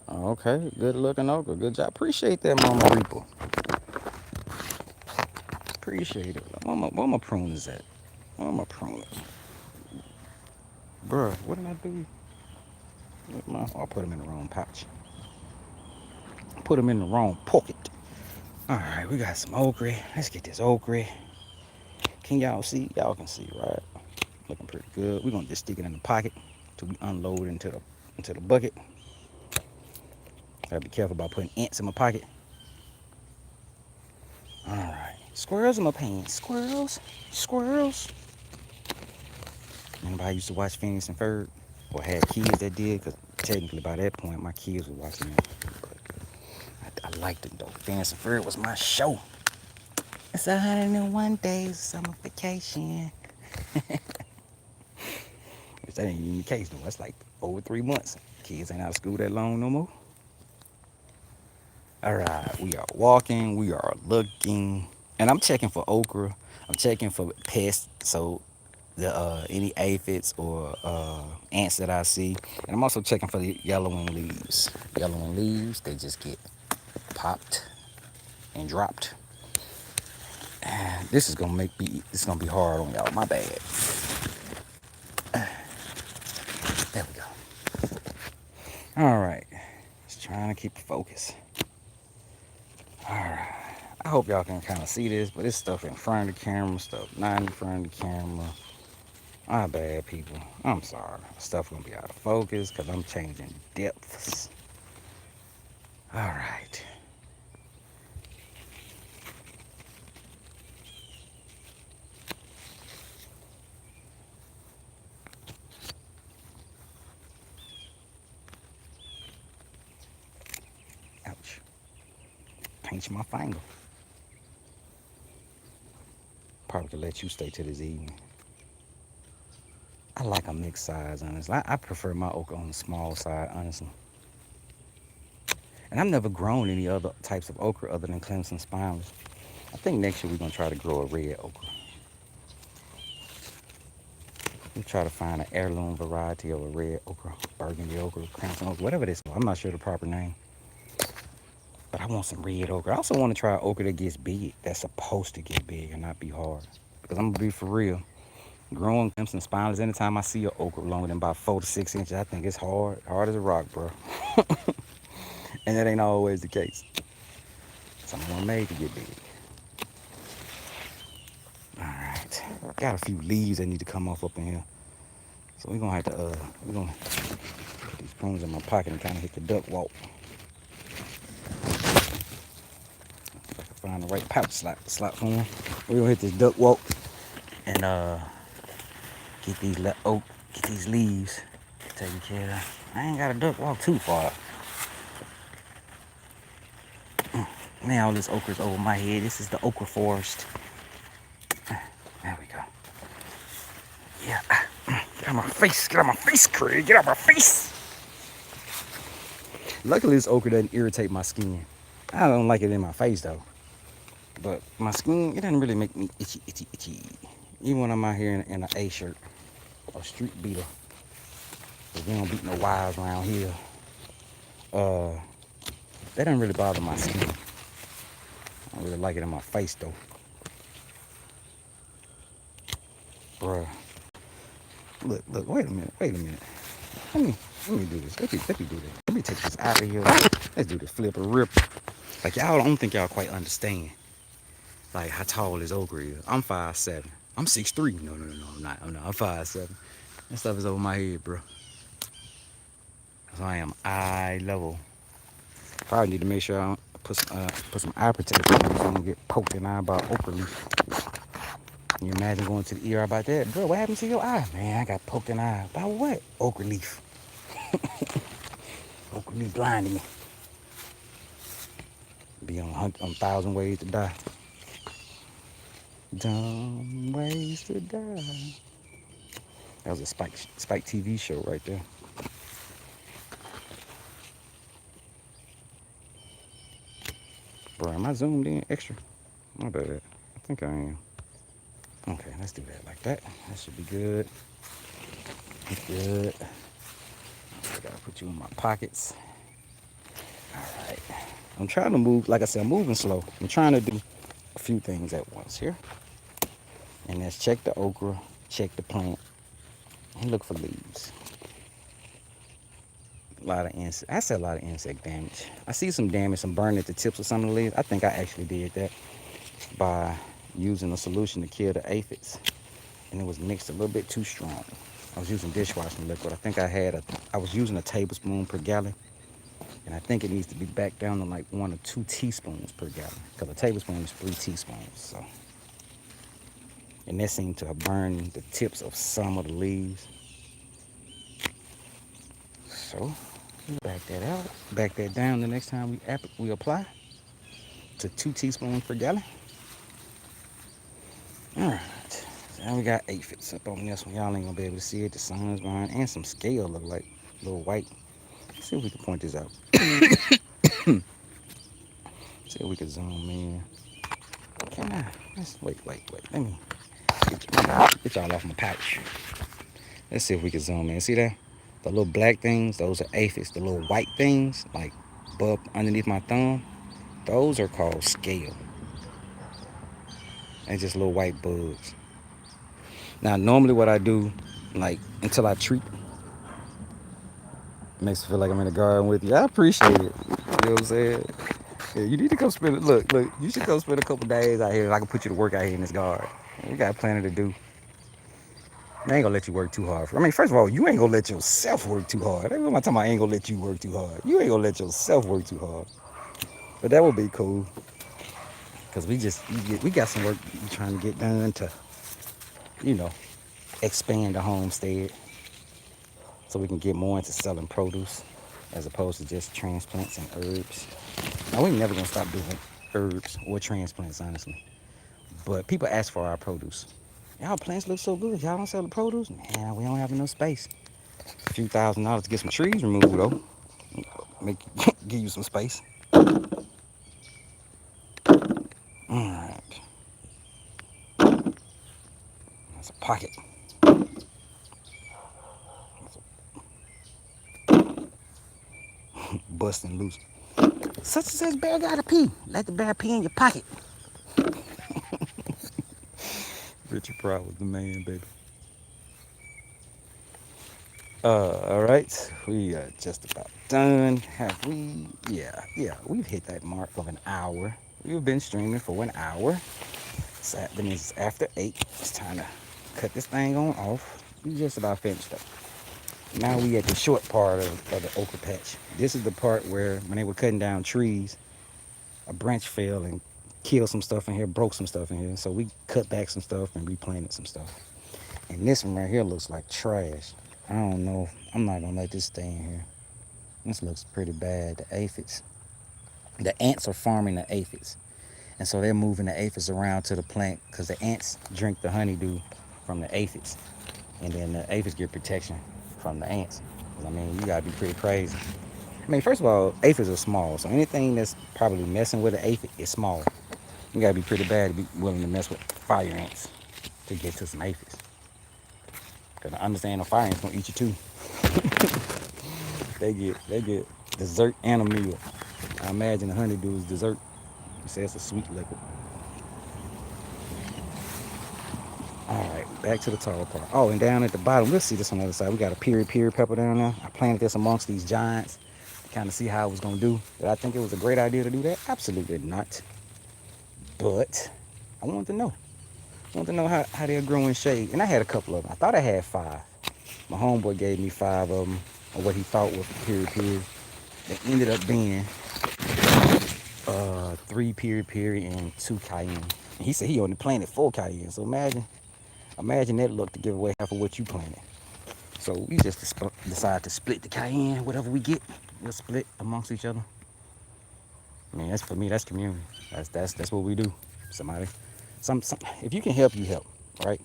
Okay, good looking okra. Good job. Appreciate that, Mama Reaper. Appreciate it. Where my prune is at? Where my prune? Bruh, what did I do? I put them in the wrong pouch. Put them in the wrong pocket. Alright, we got some okra. Let's get this okra. Can y'all see? Y'all can see, right? Looking pretty good. We're gonna just stick it in the pocket till we unload into the bucket. Gotta be careful about putting ants in my pocket. Alright. Squirrels in my pants. Squirrels. Anybody used to watch Phineas and Ferb? Or had kids that did? Because technically by that point, my kids were watching it. But I liked it though. Phineas and Ferb was my show. It's 101 days of summer vacation. Which that ain't even the case though. That's like over 3 months. Kids ain't out of school that long no more. Alright, we are walking, we are looking. And I'm checking for okra. I'm checking for pests. So the any aphids or ants that I see. And I'm also checking for the yellowing leaves. Yellowing leaves, they just get popped and dropped. This is gonna be hard on y'all. My bad. There we go. All right, just trying to keep the focus. All right. I hope y'all can kind of see this, but it's stuff in front of the camera, stuff not in front of the camera. My bad, people. I'm sorry. Stuff gonna be out of focus because I'm changing depths. All right. Ouch. Pinch my finger. Probably could let you stay till this evening. I like a mixed size, honestly. I prefer my okra on the small side, honestly. And I've never grown any other types of okra other than Clemson spineless. I think next year we're gonna try to grow a red okra. We try to find an heirloom variety of a red okra, burgundy okra, crimson okra, whatever this is. I'm not sure the proper name. But I want some red okra. I also want to try okra that gets big, that's supposed to get big and not be hard. Because I'm gonna be for real. Growing Clemson spineless, anytime I see an okra longer than about 4 to 6 inches, I think it's hard as a rock, bro. And that ain't always the case. Some of them made to get big. All right, got a few leaves that need to come off up in here. So we're gonna have to, we're gonna put these prunes in my pocket and kind of hit the duck walk. If I can find the right pouch slot for them. We're gonna hit this duck walk and get these leaves taken care of. I ain't got a duck walk too far. Man, all this okra's over my head. This is the okra forest. There we go. Yeah. Get out my face. Get out my face, Craig. Get out my face. Luckily, this okra doesn't irritate my skin. I don't like it in my face, though. But my skin, it doesn't really make me itchy, itchy, itchy. Even when I'm out here in an A shirt. A street beater. Because we don't beat no wives around here. That doesn't really bother my skin. I don't really like it in my face, though. Bruh. Look, wait a minute. Let me do this. Let me do this. Let me take this out of here. Let's do the flip or rip. Like, y'all, I don't think y'all quite understand, like, how tall this okra is. I'm 5'7". I'm 6'3". No, I'm not. I'm 5'7". That stuff is over my head, bro. So I am eye level. Probably need to make sure I put some eye protector on so I don't get poked in the eye by okra leaf. Can you imagine going to the ER about that? Bro, what happened to your eye? Man, I got poked in the eye. By what? Okra leaf. Okra leaf blinded me. Be on 1,000 ways to die. Dumb ways to die. That was a Spike TV show right there. Bro, am I zoomed in extra? My bad. I think I am. Okay, let's do that like that. That should be good. Good. I gotta put you in my pockets. All right. I'm trying to move, like I said, I'm moving slow. I'm trying to do a few things at once here. And that's check the okra, check the plant, and look for leaves. A lot of insect damage. I see some damage, some burn at the tips of some of the leaves. I think I actually did that by using a solution to kill the aphids. And it was mixed a little bit too strong. I was using dishwashing liquid. I think I was using a tablespoon per gallon. And I think it needs to be back down to like 1 or 2 teaspoons per gallon. Because a tablespoon is 3 teaspoons. So. And that seemed to have burned the tips of some of the leaves. So, back that out. Back that down the next time we apply to 2 teaspoons per gallon. All right. So now we got aphids up on this one. Y'all ain't gonna be able to see it. The sun's behind and some scale look like a little white. Let's see if we can point this out. See if we can zoom in. Can I? Wait. Let me get y'all off my pouch. Let's see if we can zoom in. See that? The little black things, those are aphids. The little white things, like above underneath my thumb, those are called scale. They're just little white bugs. Now, normally what I do, like, until I treat, makes me feel like I'm in the garden with you. I appreciate it. You know what I'm saying? Yeah, you need to come spend it. Look, you should come spend a couple days out here and I can put you to work out here in this garden. We got plenty to do. I ain't gonna let you work too hard. I mean, first of all, you ain't gonna let yourself work too hard. Every time I'm talking about I ain't gonna let you work too hard. You ain't gonna let yourself work too hard. But that would be cool. Because we got some work we're trying to get done to, expand the homestead. So we can get more into selling produce as opposed to just transplants and herbs. Now, we ain't never gonna stop doing herbs or transplants, honestly. But people ask for our produce. Y'all plants look so good. Y'all don't sell the produce? Man, we don't have enough space. A few $1,000 to get some trees removed though. Make give you some space. Alright. That's a pocket. Busting loose. Such and such bear gotta pee. Let the bear pee in your pocket. Richard Pryor was the man, baby. All right, we are just about done. Have we? Yeah, we've hit that mark of an hour. We've been streaming for an hour. That means it's after 8. It's time to cut this thing on off. We just about finished up. Now we at the short part of the okra patch. This is the part where when they were cutting down trees, a branch fell and killed some stuff in here, broke some stuff in here. So we cut back some stuff and replanted some stuff. And this one right here looks like trash. I don't know. I'm not gonna let this stay in here. This looks pretty bad. The aphids. The ants are farming the aphids. And so they're moving the aphids around to the plant because the ants drink the honeydew from the aphids. And then the aphids get protection from the ants. I mean, you gotta be pretty crazy. I mean, first of all, aphids are small. So anything that's probably messing with an aphid is small. You gotta be pretty bad to be willing to mess with fire ants to get to some aphids. Because I understand the fire ants gonna eat you too. They get dessert and a meal. I imagine the honeydew is dessert. You say it's a sweet liquid. All right, back to the tall part. Oh, and down at the bottom, we'll see this on the other side. We got a peri pepper down there. I planted this amongst these giants to kind of see how it was gonna do. Did I think it was a great idea to do that? Absolutely not. But I wanted to know. I wanted to know how they'll grow in shade. And I had a couple of them. I thought I had 5. My homeboy gave me 5 of them, or what he thought was peri. They ended up being 3 peri and 2 cayenne. And he said he only planted 4 cayenne. So imagine that look to give away half of what you planted. So we just decided to split the cayenne. Whatever we get, we'll split amongst each other. I mean, that's for me. That's community. That's what we do. Somebody, some. If you can help, you help, right?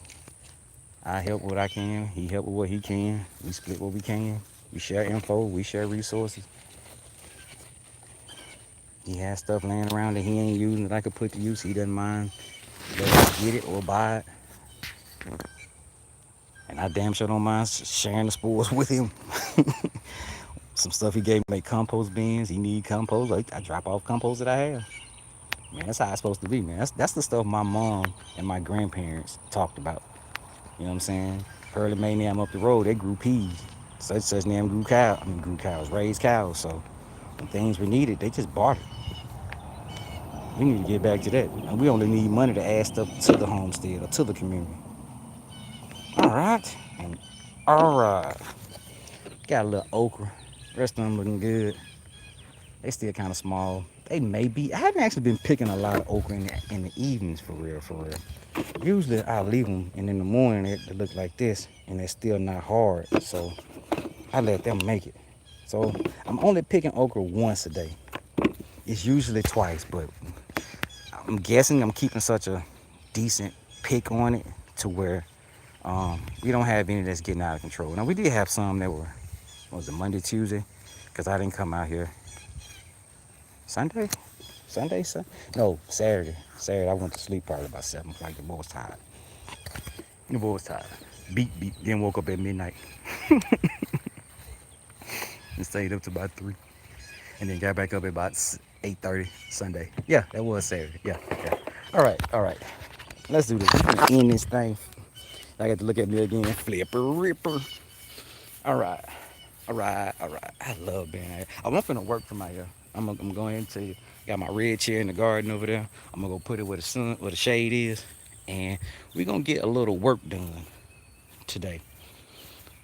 I help what I can. He help with what he can. We split what we can. We share info. We share resources. He has stuff laying around that he ain't using that I could put to use. He doesn't mind letting us get it or buy it. And I damn sure don't mind sharing the spores with him. Some stuff he gave me, make compost bins. He need compost. I drop off compost that I have. Man, that's how it's supposed to be, man. That's the stuff my mom and my grandparents talked about. You know what I'm saying? Pearly May Nam up the road, they grew peas. Such name grew cows, raised cows. So when things were needed, they just bought it. We need to get back to that. And we only need money to add stuff to the homestead or to the community. All right. And all right. Got a little okra. Rest of them looking good. They still kind of small. They may be. I haven't actually been picking a lot of okra in the evenings for real. Usually I'll leave them and in the morning it look like this and they're still not hard. So I let them make it. So I'm only picking okra once a day. It's usually twice, but I'm guessing I'm keeping such a decent pick on it to where we don't have any that's getting out of control. Now we did have some that were, what was it, Monday, Tuesday? Because I didn't come out here. Sunday? No, Saturday. Saturday I went to sleep probably about 7 o'clock. The boy was tired. Beat. Then woke up at midnight. And stayed up to about 3. And then got back up at about 8:30 Sunday. Yeah, that was Saturday. Yeah. All right. Let's do this. I'm gonna end this thing. I got to look at me again. Flipper Ripper. All right. I love being out here. I'm finna work from out here. I'm gonna go ahead and tell you. Got my red chair in the garden over there. I'm gonna go put it where the shade is. And we're gonna get a little work done today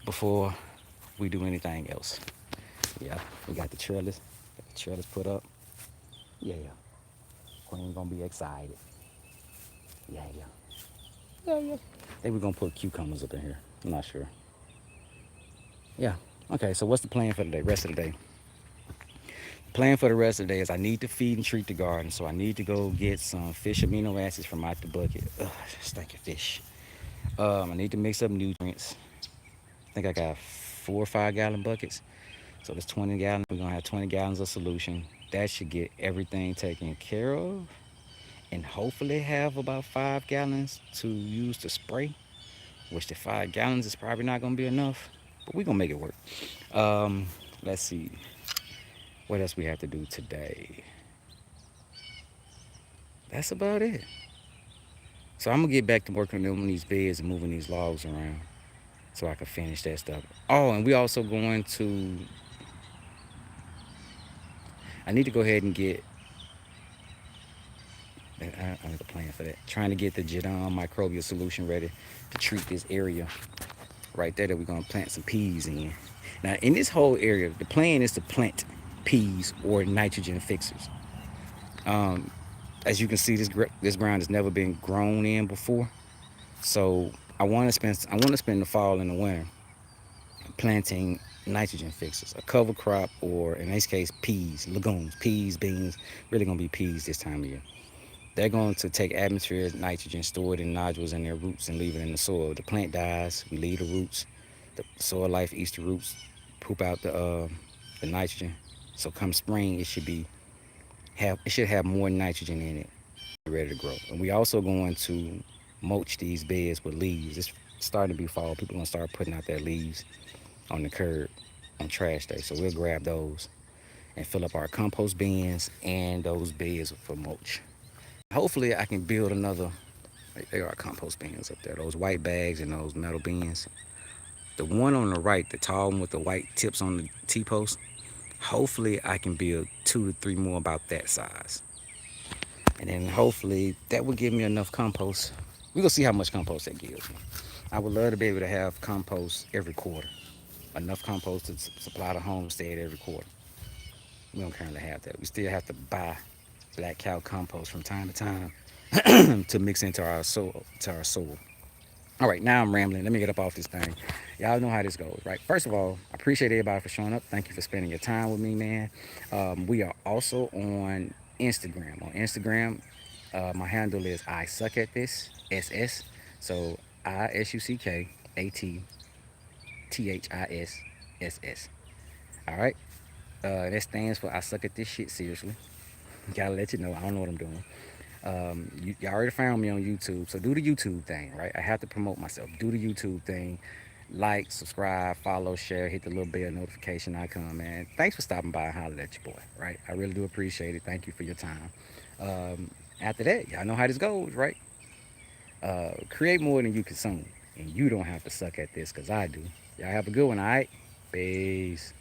before we do anything else. Yeah, we got the trellis. Put up. Yeah. Queen gonna be excited. Yeah. Maybe we're gonna put cucumbers up in here. I'm not sure. Yeah. Okay, so what's the plan for today? Rest of the day. Plan for the rest of the day is I need to feed and treat the garden. So I need to go get some fish amino acids from out the bucket. Ugh, stinking fish. I need to mix up nutrients. I think I got 4 or 5 gallon buckets. So that's 20 gallons. We're gonna have 20 gallons of solution. That should get everything taken care of. And hopefully have about 5 gallons to use to spray. Which the 5 gallons is probably not gonna be enough. But we're gonna make it work. Um, let's see. What else we have to do today? That's about it. So I'm gonna get back to working on these beds and moving these logs around so I can finish that stuff. Oh, and we also going to. I need to go ahead and get. I need a plan for that. Trying to get the Jadon microbial solution ready to treat this area right there that we're gonna plant some peas in. Now, in this whole area, the plan is to plant peas or nitrogen fixers. Um, as you can see, this ground has never been grown in before. So I want to spend the fall and the winter planting nitrogen fixers, a cover crop, or in this case, peas, legumes, peas, beans. Really gonna be peas this time of year. They're going to take atmospheric nitrogen, store it in nodules in their roots, and leave it in the soil. The plant dies, we leave the roots. The soil life eats the roots, poop out the nitrogen. So come spring, it should have more nitrogen in it, ready to grow. And we also going to mulch these beds with leaves. It's starting to be fall. People gonna start putting out their leaves on the curb on trash day. So we'll grab those and fill up our compost bins and those beds for mulch. Hopefully I can build another. There are compost bins up there. Those white bags and those metal bins. The one on the right, the tall one with the white tips on the T-post. Hopefully I can build 2 to 3 more about that size. And then hopefully that will give me enough compost. We're gonna see how much compost that gives me. I would love to be able to have compost every quarter. Enough compost to supply the homestead every quarter. We don't currently have that. We still have to buy black cow compost from time to time to mix into our soil. All right, now I'm rambling. Let me get up off this thing. Y'all know how this goes, right? First of all, I appreciate everybody for showing up. Thank you for spending your time with me, man. We are also on Instagram. On Instagram, my handle is I suck at this SS. So ISUCKATTHISSS. All right. That stands for I suck at this shit seriously. Gotta let you know I don't know what I'm doing. You already found me on YouTube, so do the YouTube thing, right? I have to promote myself. Do the YouTube thing. Like, subscribe, follow, share, hit the little bell notification icon, man. Thanks for stopping by and holler at your boy, right? I really do appreciate it. Thank you for your time. After that, y'all know how this goes, right? Create more than you consume, and you don't have to suck at this, because I do. Y'all have a good one, all right? Peace.